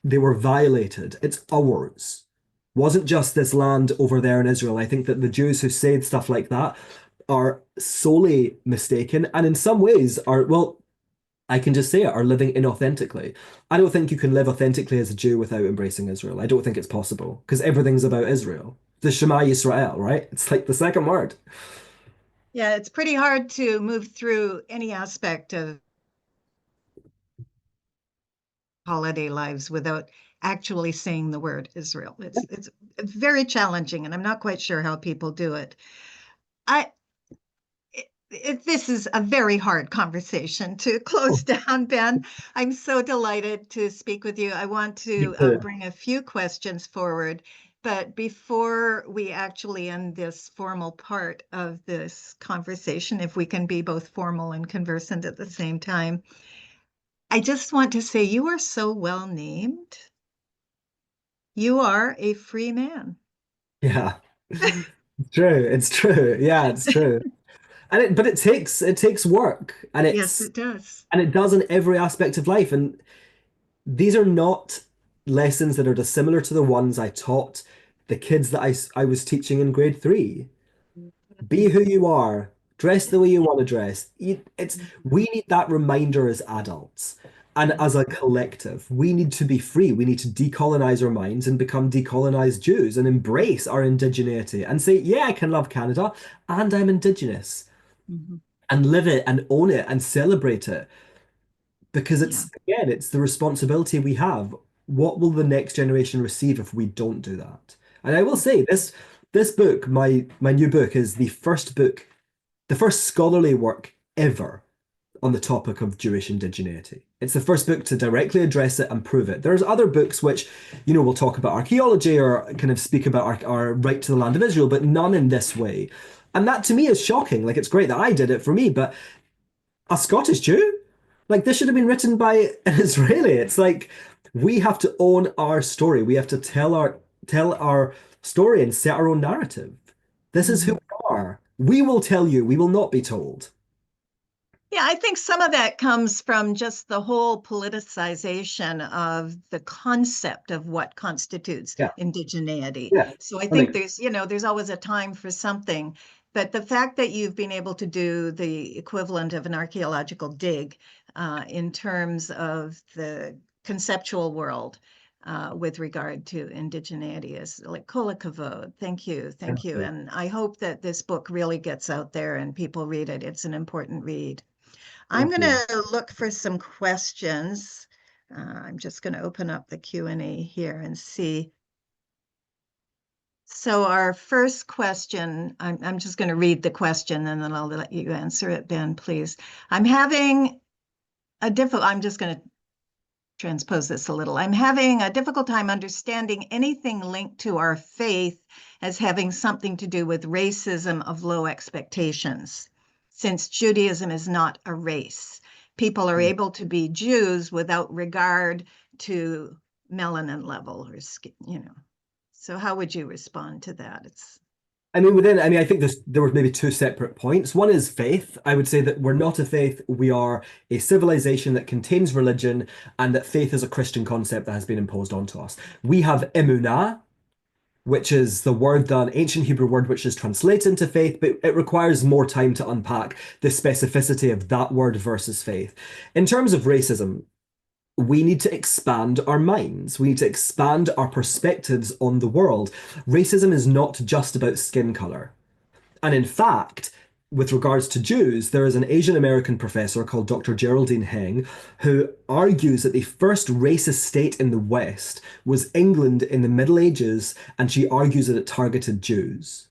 They were violated. It's ours. Wasn't just this land over there in Israel. I think that the Jews who said stuff like that are solely mistaken, and in some ways are, well, I can just say it, are living inauthentically. I don't think you can live authentically as a Jew without embracing Israel. I don't think it's possible because everything's about Israel. The Shema Yisrael, right? It's like the second word. Yeah, it's pretty hard to move through any aspect of holiday lives without actually saying the word Israel. It's very challenging, and I'm not quite sure how people do it. This is a very hard conversation to close down, Ben. I'm so delighted to speak with you. I want to bring a few questions forward, but before we actually end this formal part of this conversation, if we can be both formal and conversant at the same time, I just want to say you are so well named. You are a free man. Yeah. It's true. It's true. Yeah, it's true. But it takes work, and Yes, it does. and it does in every aspect of life. And these are not lessons that are dissimilar to the ones I taught the kids that I was teaching in grade 3. Be who you are, dress the way you want to dress. We need that reminder as adults. And as a collective, we need to be free. We need to decolonize our minds and become decolonized Jews and embrace our indigeneity and say, yeah, I can love Canada and I'm indigenous, and live it and own it and celebrate it. Because again, it's the responsibility we have. What will the next generation receive if we don't do that? And I will say this book, my new book, is the first scholarly work ever on the topic of Jewish indigeneity. It's the first book to directly address it and prove it. There's other books which, will talk about archaeology or kind of speak about our right to the land of Israel, but none in this way. And that to me is shocking. Like, it's great that I did it for me, but a Scottish Jew? Like, this should have been written by an Israeli. It's like we have to own our story. We have to tell our story and set our own narrative. This is who we are. We will tell you. We will not be told. Yeah, I think some of that comes from just the whole politicization of the concept of what constitutes indigeneity. Yeah. So I think there's always a time for something. But the fact that you've been able to do the equivalent of an archaeological dig in terms of the conceptual world with regard to indigeneity is like kol hakavod. Thank you. Thank you. you. And I hope that this book really gets out there and people read it. It's an important read. I'm Thank going you. to look for some questions. I'm just going to open up the Q&A here and see. So our first question, I'm just going to read the question and then I'll let you answer it, Ben, please. I'm having I'm just going to transpose this a little. I'm having a difficult time understanding anything linked to our faith as having something to do with racism of low expectations, since Judaism is not a race. People are able to be Jews without regard to melanin level or skin, So how would you respond to that? I mean, I think there were maybe two separate points. One is faith. I would say that we're not a faith. We are a civilization that contains religion, and that faith is a Christian concept that has been imposed onto us. We have emunah, which is an ancient Hebrew word which is translated into faith, but it requires more time to unpack the specificity of that word versus faith. In terms of racism, we need to expand our minds. We need to expand our perspectives on the world. Racism is not just about skin color. And in fact, with regards to Jews, there is an Asian American professor called Dr. Geraldine Heng who argues that the first racist state in the West was England in the Middle Ages, and she argues that it targeted Jews.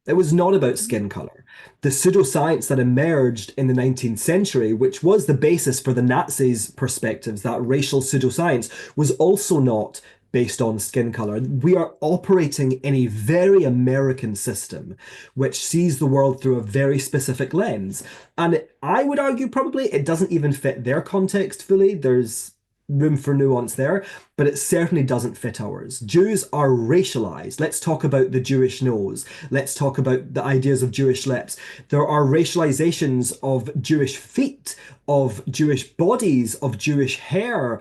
It was not about skin color. The pseudoscience that emerged in the 19th century, which was the basis for the Nazis' perspectives, that racial pseudoscience, was also not based on skin color. We are operating in a very American system, which sees the world through a very specific lens. And I would argue probably it doesn't even fit their context fully. There's room for nuance there, but it certainly doesn't fit ours. Jews are racialized. Let's talk about the Jewish nose. Let's talk about the ideas of Jewish lips. There are racializations of Jewish feet, of Jewish bodies, of Jewish hair,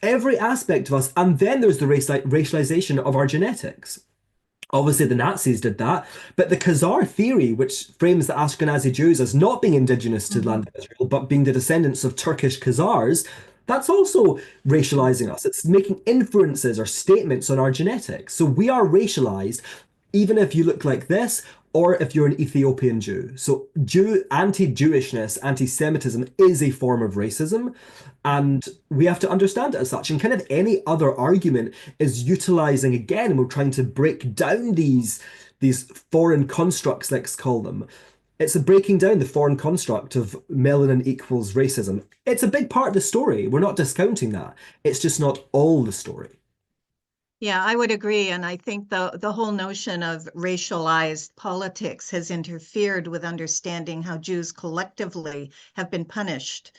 every aspect of us. And then there's the racialization of our genetics. Obviously, the Nazis did that, but the Khazar theory, which frames the Ashkenazi Jews as not being indigenous to the land of Israel, but being the descendants of Turkish Khazars, that's also racializing us. It's making inferences or statements on our genetics. So we are racialized, even if you look like this, or if you're an Ethiopian Jew. So anti-Jewishness, anti-Semitism is a form of racism, and we have to understand it as such. And kind of any other argument is utilizing, again, we're trying to break down these foreign constructs, let's call them. It's a breaking down the foreign construct of melanin equals racism. It's a big part of the story. We're not discounting that. It's just not all the story. Yeah, I would agree. And I think the whole notion of racialized politics has interfered with understanding how Jews collectively have been punished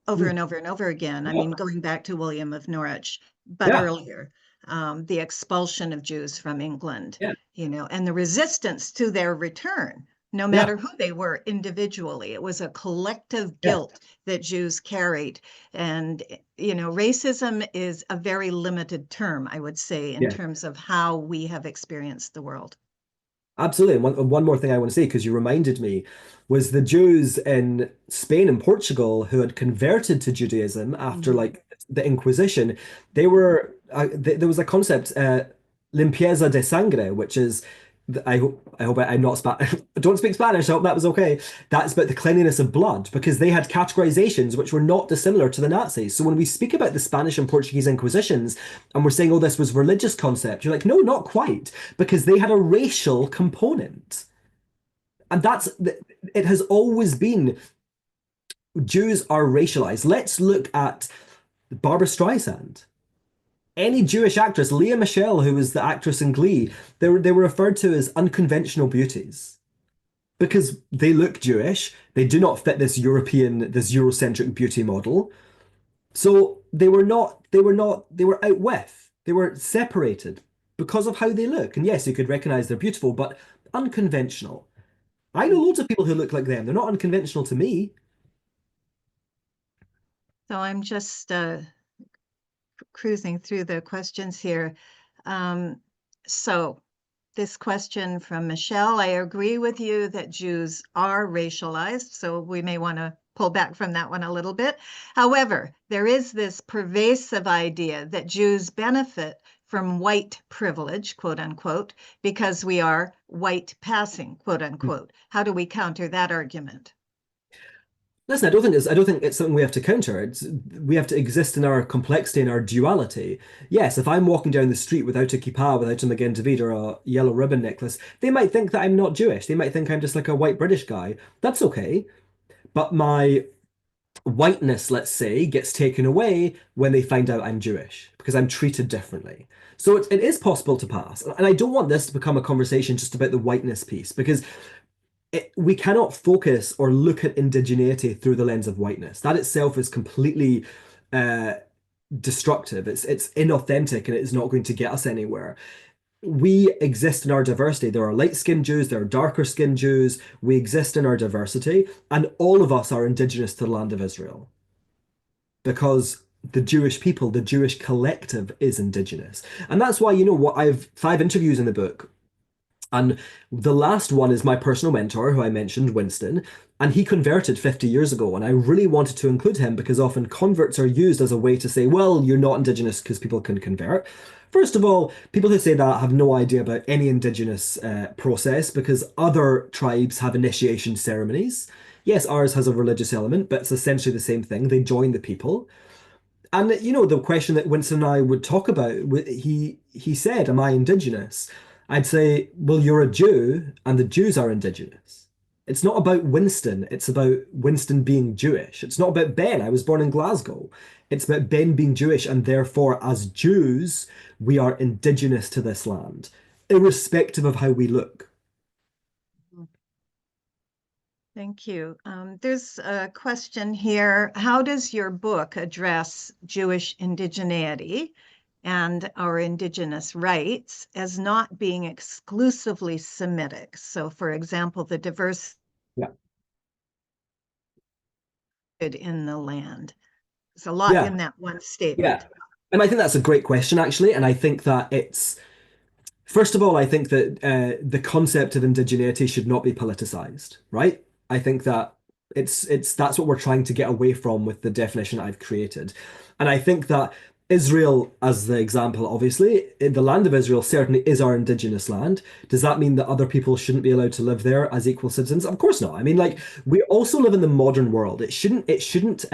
over and over and over again. I mean, going back to William of Norwich, but earlier, the expulsion of Jews from England, and the resistance to their return, no matter who they were individually. It was a collective guilt that Jews carried. And, racism is a very limited term, I would say, in terms of how we have experienced the world. Absolutely. And one more thing I want to say, because you reminded me, was the Jews in Spain and Portugal who had converted to Judaism after like the Inquisition. There was a concept, limpieza de sangre, which is, I hope I'm not I don't speak Spanish. I hope that was okay. That's about the cleanliness of blood, because they had categorizations which were not dissimilar to the Nazis. So when we speak about the Spanish and Portuguese Inquisitions and we're saying, oh, this was religious concept, you're like, no, not quite, because they had a racial component. And it has always been, Jews are racialized. Let's look at Barbra Streisand. Any Jewish actress, Leah Michele, who was the actress in Glee, they were referred to as unconventional beauties because they look Jewish. They do not fit this Eurocentric beauty model. So they were out with, they were separated because of how they look. And yes, you could recognize they're beautiful, but unconventional. I know loads of people who look like them. They're not unconventional to me. So I'm just cruising through the questions here. So this question from Michelle, I agree with you that Jews are racialized, so we may want to pull back from that one a little bit. However, there is this pervasive idea that Jews benefit from white privilege, quote unquote, because we are white passing, quote unquote. How do we counter that argument? Listen, I don't think it's something we have to counter. We have to exist in our complexity and our duality. Yes, if I'm walking down the street without a kippah, without a Magen David or a yellow ribbon necklace, they might think that I'm not Jewish. They might think I'm just like a white British guy. That's okay. But my whiteness, let's say, gets taken away when they find out I'm Jewish because I'm treated differently. So it is possible to pass. And I don't want this to become a conversation just about the whiteness piece because we cannot focus or look at indigeneity through the lens of whiteness. That itself is completely uh, destructive. It's inauthentic and it is not going to get us anywhere. We exist in our diversity. There are light-skinned Jews, there are darker-skinned Jews. We exist in our diversity, and all of us are indigenous to the land of Israel because the Jewish people, the Jewish collective is indigenous. And that's why, you know what, I have 5 interviews in the book. And the last one is my personal mentor, who I mentioned, Winston, and he converted 50 years ago. And I really wanted to include him because often converts are used as a way to say, well, you're not Indigenous because people can convert. First of all, people who say that have no idea about any Indigenous process because other tribes have initiation ceremonies. Yes, ours has a religious element, but it's essentially the same thing. They join the people. And you know, the question that Winston and I would talk about, he said, "Am I indigenous?" I'd say, "Well, you're a Jew, and the Jews are indigenous." It's not about Winston. It's about Winston being Jewish. It's not about Ben. I was born in Glasgow. It's about Ben being Jewish, and therefore, as Jews, we are indigenous to this land, irrespective of how we look. Thank you. There's a question here. How does your book address Jewish indigeneity and our indigenous rights as not being exclusively Semitic? So, for example, the diverse Yeah. in the land. There's a lot Yeah. in that one statement. Yeah. And I think that's a great question, actually. And I think that first of all, I think that the concept of indigeneity should not be politicized, right? I think that that's what we're trying to get away from with the definition I've created. And I think that Israel, as the example, obviously, the land of Israel certainly is our indigenous land. Does that mean that other people shouldn't be allowed to live there as equal citizens? Of course not. I mean, like, we also live in the modern world. It shouldn't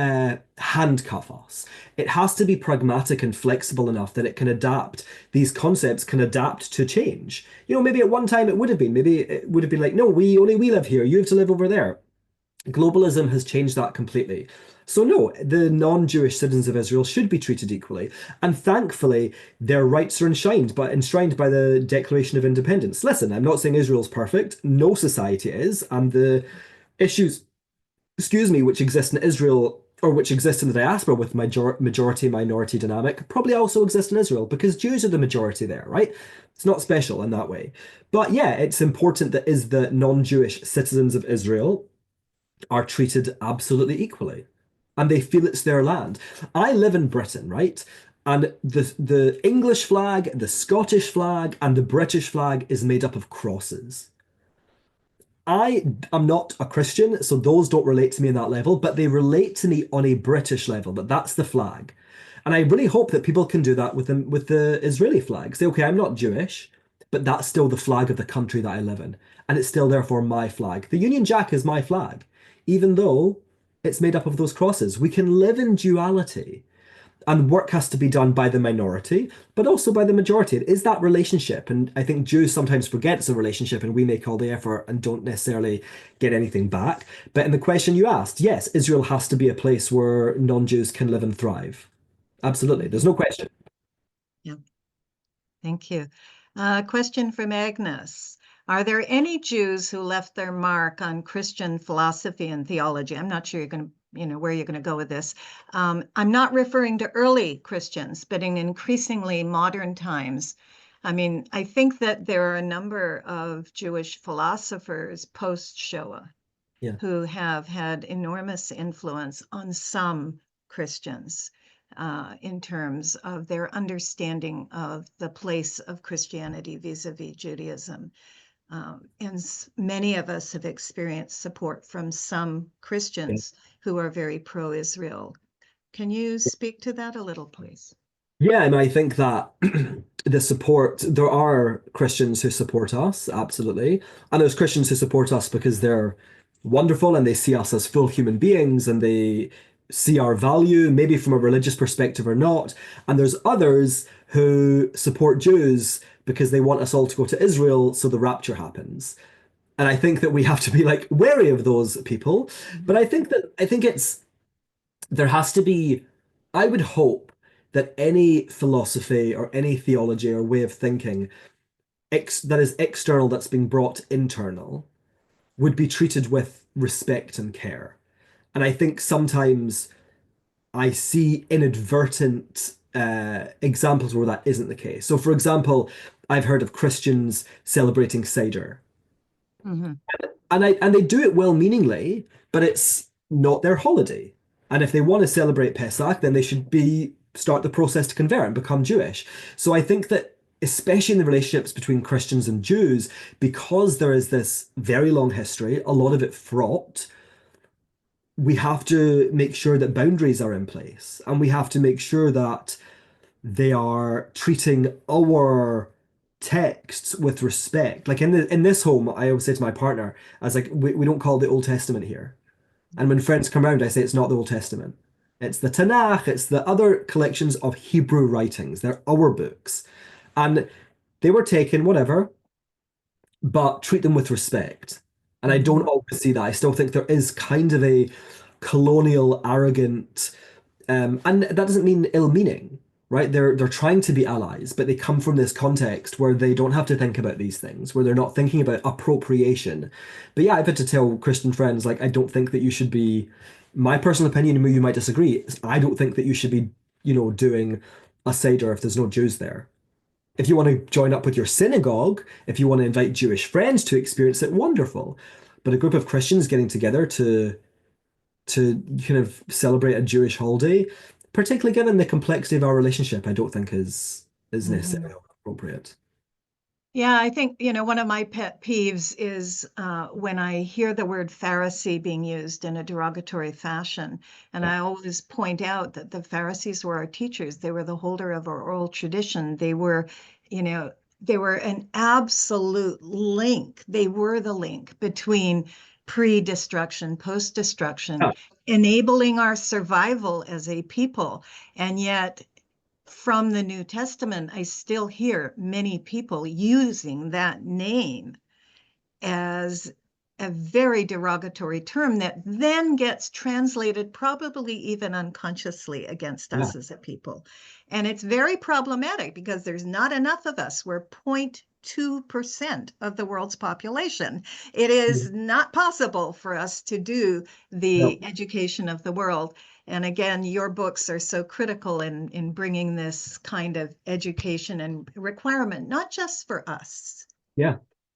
handcuff us. It has to be pragmatic and flexible enough that it can adapt. These concepts can adapt to change. You know, maybe at one time it would have been. Maybe it would have been like, no, we live here. You have to live over there. Globalism has changed that completely. So no, the non-Jewish citizens of Israel should be treated equally. And thankfully, their rights are enshrined by the Declaration of Independence. Listen, I'm not saying Israel's perfect. No society is. And the issues, which exist in Israel or which exist in the diaspora with majority minority dynamic probably also exist in Israel because Jews are the majority there, right? It's not special in that way. But yeah, it's important that the non-Jewish citizens of Israel are treated absolutely equally and they feel it's their land. I live in Britain, right? And the English flag, the Scottish flag, and the British flag is made up of crosses. I am not a Christian, so those don't relate to me on that level, but they relate to me on a British level, that that's the flag. And I really hope that people can do that with the Israeli flag. Say, okay, I'm not Jewish, but that's still the flag of the country that I live in. And it's still therefore my flag. The Union Jack is my flag, even though it's made up of those crosses. We can live in duality. And work has to be done by the minority, but also by the majority. It is that relationship. And I think Jews sometimes forget it's a relationship and we make all the effort and don't necessarily get anything back. But in the question you asked, yes, Israel has to be a place where non-Jews can live and thrive. Absolutely. There's no question. Yeah. Thank you. Question from Agnes. Are there any Jews who left their mark on Christian philosophy and theology? I'm not sure you're going to where you're going to go with this. I'm not referring to early Christians, but in increasingly modern times. I mean, I think that there are a number of Jewish philosophers post-Shoah who have had enormous influence on some Christians in terms of their understanding of the place of Christianity vis-a-vis Judaism. And many of us have experienced support from some Christians who are very pro-Israel. Can you speak to that a little, please? Yeah, and I think that there are Christians who support us, absolutely. And there's Christians who support us because they're wonderful and they see us as full human beings and they see our value, maybe from a religious perspective or not. And there's others who support Jews because they want us all to go to Israel so the rapture happens. And I think that we have to be like wary of those people. But I think there has to be, I would hope that any philosophy or any theology or way of thinking that is external, that's being brought internal, would be treated with respect and care. And I think sometimes I see inadvertent examples where that isn't the case. So, for example, I've heard of Christians celebrating Seder, Mm-hmm. and they do it well-meaningly, but it's not their holiday. And if they want to celebrate Pesach, then they should start the process to convert and become Jewish. So I think that especially in the relationships between Christians and Jews, because there is this very long history, a lot of it fraught, we have to make sure that boundaries are in place, and we have to make sure that they are treating our texts with respect. Like in this home, I always say to my partner, I was like, we don't call the Old Testament here. And when friends come around, I say it's not the Old Testament. It's the Tanakh, it's the other collections of Hebrew writings. They're our books. And they were taken, whatever, but treat them with respect. And I don't always see that. I still think there is kind of a colonial, arrogant, and that doesn't mean ill meaning, right? They're trying to be allies, but they come from this context where they don't have to think about these things, where they're not thinking about appropriation. But yeah, I've had to tell Christian friends, like, I don't think that you should be, my personal opinion, and you might disagree, I don't think that you should be, doing a Seder if there's no Jews there. If you want to join up with your synagogue, if you want to invite Jewish friends to experience it, wonderful. But a group of Christians getting together to kind of celebrate a Jewish holiday, particularly given the complexity of our relationship, I don't think is necessarily appropriate. Yeah, I think, one of my pet peeves is when I hear the word Pharisee being used in a derogatory fashion. And I always point out that the Pharisees were our teachers. They were the holder of our oral tradition. They were an absolute link. They were the link between pre-destruction, post-destruction, Yeah. enabling our survival as a people. And yet, from the New Testament, I still hear many people using that name as a very derogatory term that then gets translated, probably even unconsciously, against us as a people. And it's very problematic because there's not enough of us. We're 0.2% of the world's population. It is not possible for us to do the education of the world. And again, your books are so critical in bringing this kind of education and requirement, not just for us. Yeah.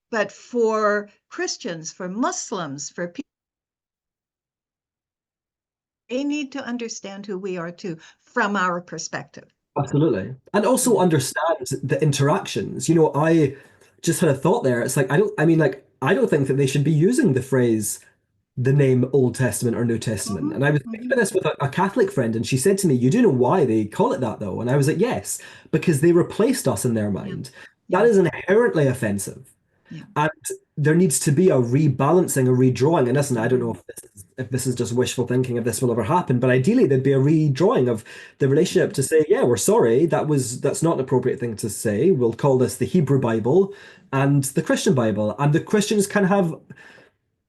But for Christians, for Muslims, for people, they need to understand who we are too, from our perspective. Absolutely. And also understand the interactions. I just had a thought there. It's like, I don't think that they should be using the phrase, the name Old Testament or New Testament. And I was thinking about this with a Catholic friend, and she said to me, you do know why they call it that, though? And I was like, yes, because they replaced us in their mind. That is inherently offensive. And there needs to be a rebalancing, a redrawing. And listen, I don't know if this is just wishful thinking, if this will ever happen, but ideally there'd be a redrawing of the relationship to say, yeah, we're sorry, that's not an appropriate thing to say. We'll call this the Hebrew Bible and the Christian Bible. And the Christians can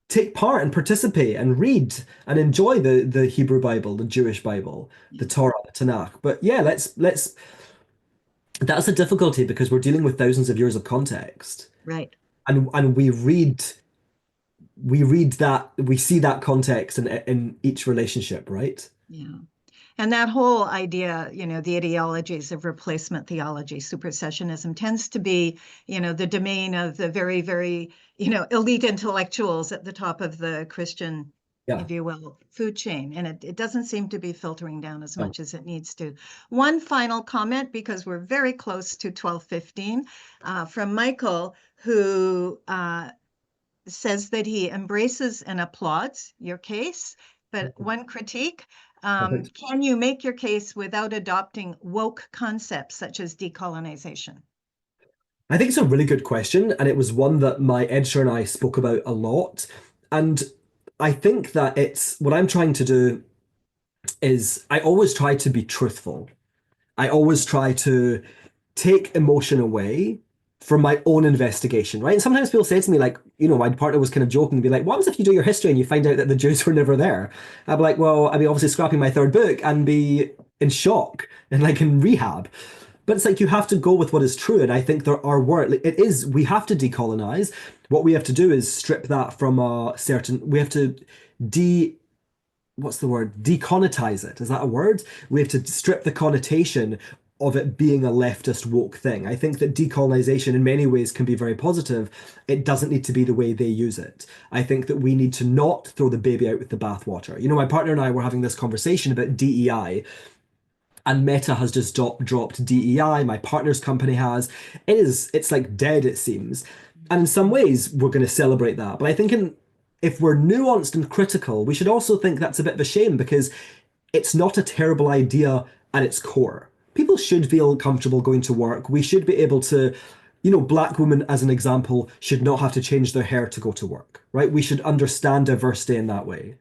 take part and participate and read and enjoy the Hebrew Bible, the Jewish Bible, the Torah, the Tanakh. But yeah, let's that's a difficulty because we're dealing with thousands of years of context. Right. And we see that context in each relationship, right? Yeah. And that whole idea, the ideologies of replacement theology, supersessionism, tends to be, the domain of the very, very, elite intellectuals at the top of the Christian, if you will, food chain. And it doesn't seem to be filtering down as much as it needs to. One final comment, because we're very close to 12:15, from Michael, who says that he embraces and applauds your case but one critique, Perfect. can you make your case without adopting woke concepts such as decolonization? I think it's a really good question, and it was one that my editor and I spoke about a lot. And I think that it's what I'm trying to do is I always try to be truthful. I always try to take emotion away from my own investigation, right? And sometimes people say to me, like, my partner was kind of joking, be like, what happens if you do your history and you find out that the Jews were never there? I'd be like, well, I'd be obviously scrapping my third book and be in shock and like in rehab. But it's like you have to go with what is true. And I think there are words, like, we have to decolonize. What we have to do is strip that from a certain, we have to de what's the word? Deconnotize it. Is that a word? We have to strip the connotation of it being a leftist woke thing. I think that decolonization in many ways can be very positive. It doesn't need to be the way they use it. I think that we need to not throw the baby out with the bathwater. My partner and I were having this conversation about DEI, and Meta has just dropped DEI. My partner's company has. It's like dead, it seems. And in some ways, we're going to celebrate that. But I think if we're nuanced and critical, we should also think that's a bit of a shame because it's not a terrible idea at its core. People should feel comfortable going to work. We should be able to, Black women, as an example, should not have to change their hair to go to work, right? We should understand diversity in that way.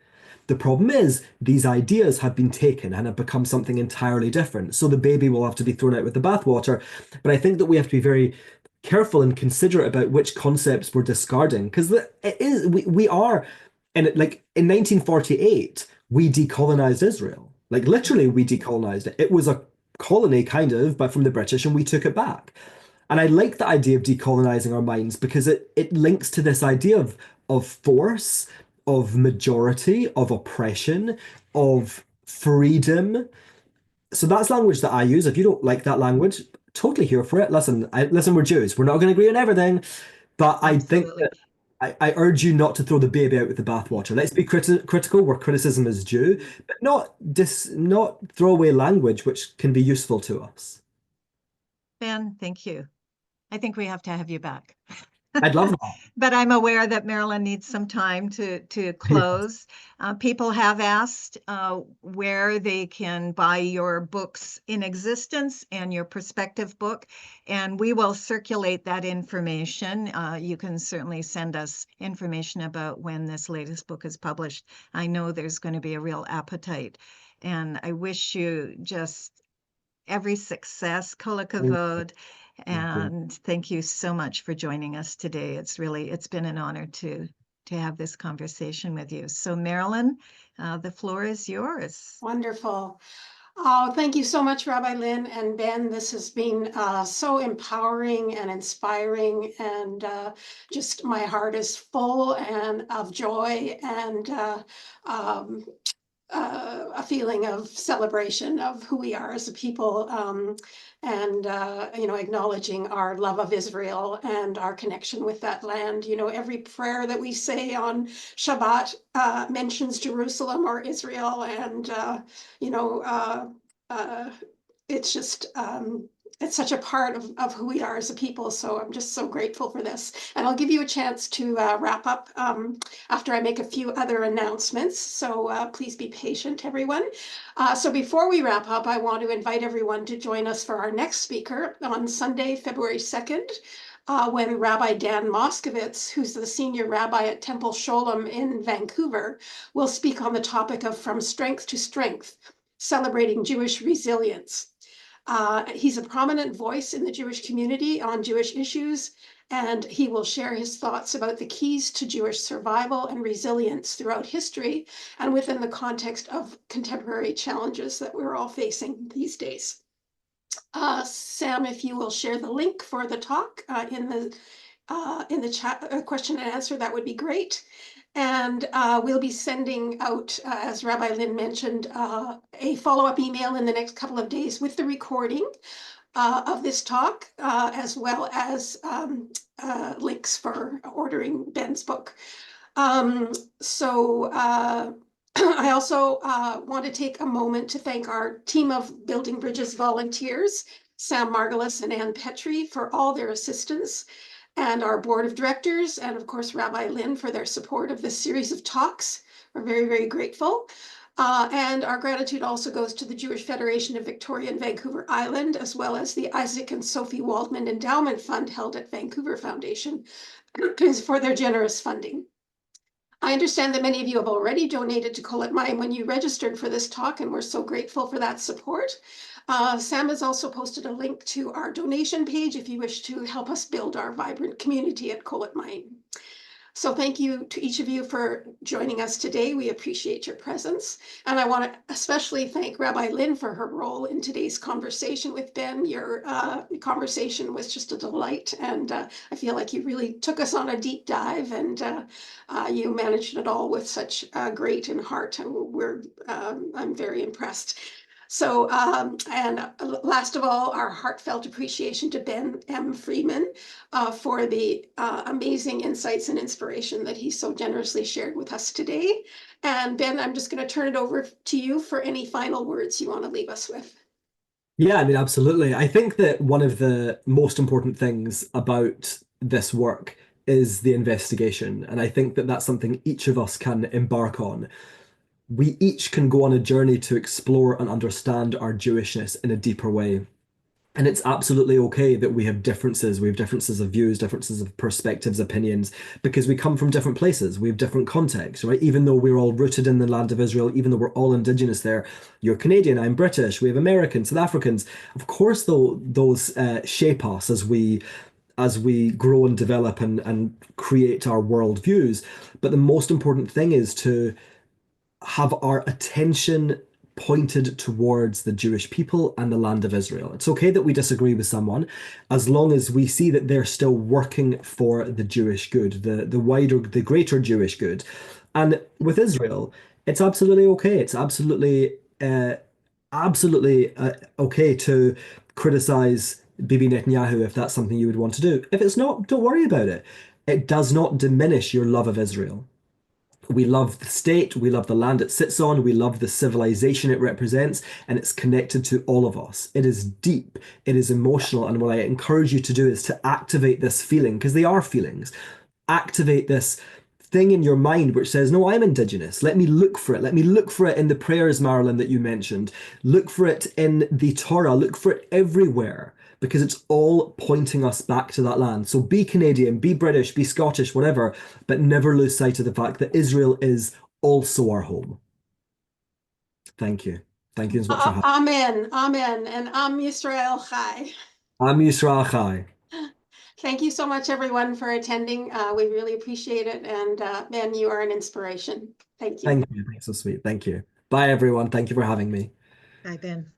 The problem is these ideas have been taken and have become something entirely different. So the baby will have to be thrown out with the bathwater. But I think that we have to be very careful and considerate about which concepts we're discarding because we are in 1948 we decolonized Israel. Like literally we decolonized it. It was a colony kind of, but from the British, and we took it back. And I like the idea of decolonizing our minds because it links to this idea of force, of majority, of oppression, of freedom. So that's language that I use. If you don't like that language, totally here for it. Listen, we're Jews. We're not going to agree on everything, but I think Absolutely. that I urge you not to throw the baby out with the bathwater. Let's be critical where criticism is due, but not throw away language which can be useful to us. Ben, thank you. I think we have to have you back. I'd love that. But I'm aware that Marilyn needs some time to close. People have asked where they can buy your books in existence and your perspective book, and we will circulate that information. You can certainly send us information about when this latest book is published. I know there's going to be a real appetite, and I wish you just every success, Kol HaKavod. And thank you so much for joining us today. It's been an honor to have this conversation with you. So Marilyn, the floor is yours. Wonderful. Oh, thank you so much, Rabbi Lynn and Ben. This has been so empowering and inspiring, and just my heart is full and of joy and a feeling of celebration of who we are as a people, and acknowledging our love of Israel and our connection with that land. Every prayer that we say on Shabbat mentions Jerusalem or Israel, and it's just it's such a part of who we are as a people. So I'm just so grateful for this. And I'll give you a chance to wrap up after I make a few other announcements. So please be patient, everyone. So before we wrap up, I want to invite everyone to join us for our next speaker on Sunday, February 2nd. When Rabbi Dan Moskowitz, who's the senior rabbi at Temple Sholem in Vancouver, will speak on the topic of From Strength to Strength, celebrating Jewish resilience. He's a prominent voice in the Jewish community on Jewish issues, and he will share his thoughts about the keys to Jewish survival and resilience throughout history and within the context of contemporary challenges that we're all facing these days. Sam, if you will share the link for the talk in the chat question and answer, that would be great. And we'll be sending out, as Rabbi Lynn mentioned, a follow-up email in the next couple of days with the recording of this talk, as well as links for ordering Ben's book. I also want to take a moment to thank our team of Building Bridges volunteers, Sam Margolis and Ann Petrie, for all their assistance, and our board of directors, and of course, Rabbi Lynn for their support of this series of talks. We're very, very grateful. And our gratitude also goes to the Jewish Federation of Victoria and Vancouver Island, as well as the Isaac and Sophie Waldman Endowment Fund held at Vancouver Foundation for their generous funding. I understand that many of you have already donated to Colet Mine when you registered for this talk, and we're so grateful for that support. Sam has also posted a link to our donation page if you wish to help us build our vibrant community at Colet Mine. So thank you to each of you for joining us today. We appreciate your presence. And I want to especially thank Rabbi Lynn for her role in today's conversation with Ben. Your conversation was just a delight. And I feel like you really took us on a deep dive, and you managed it all with such great in heart. And I'm very impressed. So, and last of all, our heartfelt appreciation to Ben M. Freeman for the amazing insights and inspiration that he so generously shared with us today. And Ben, I'm just going to turn it over to you for any final words you want to leave us with. Yeah, I mean, absolutely. I think that one of the most important things about this work is the investigation. And I think that that's something each of us can embark on. We each can go on a journey to explore and understand our Jewishness in a deeper way. And it's absolutely okay that we have differences. We have differences of views, differences of perspectives, opinions, because we come from different places. We have different contexts, right? Even though we're all rooted in the land of Israel, even though we're all indigenous there, you're Canadian, I'm British, we have Americans, South Africans. Of course, though, those shape us as we grow and develop and create our worldviews. But the most important thing is to have our attention pointed towards the Jewish people and the land of Israel. It's okay that we disagree with someone as long as we see that they're still working for the Jewish good, the greater Jewish good. And with Israel, it's absolutely okay. It's absolutely okay to criticize Bibi Netanyahu if that's something you would want to do. If it's not, don't worry about it. It does not diminish your love of Israel. We love the state, we love the land it sits on, we love the civilization it represents, and it's connected to all of us. It is deep, it is emotional, and what I encourage you to do is to activate this feeling, because they are feelings. Activate this thing in your mind which says, no, I'm Indigenous. Let me look for it. Let me look for it in the prayers, Marilyn, that you mentioned. Look for it in the Torah. Look for it everywhere, because it's all pointing us back to that land. So be Canadian, be British, be Scottish, whatever, but never lose sight of the fact that Israel is also our home. Thank you. Thank you so much for having me. Amen. Amen. And Am Yisrael Chai. Am Yisrael Chai. Thank you so much, everyone, for attending. We really appreciate it. And Ben, you are an inspiration. Thank you. Thank you. Thanks, so sweet. Thank you. Bye, everyone. Thank you for having me. Bye, Ben.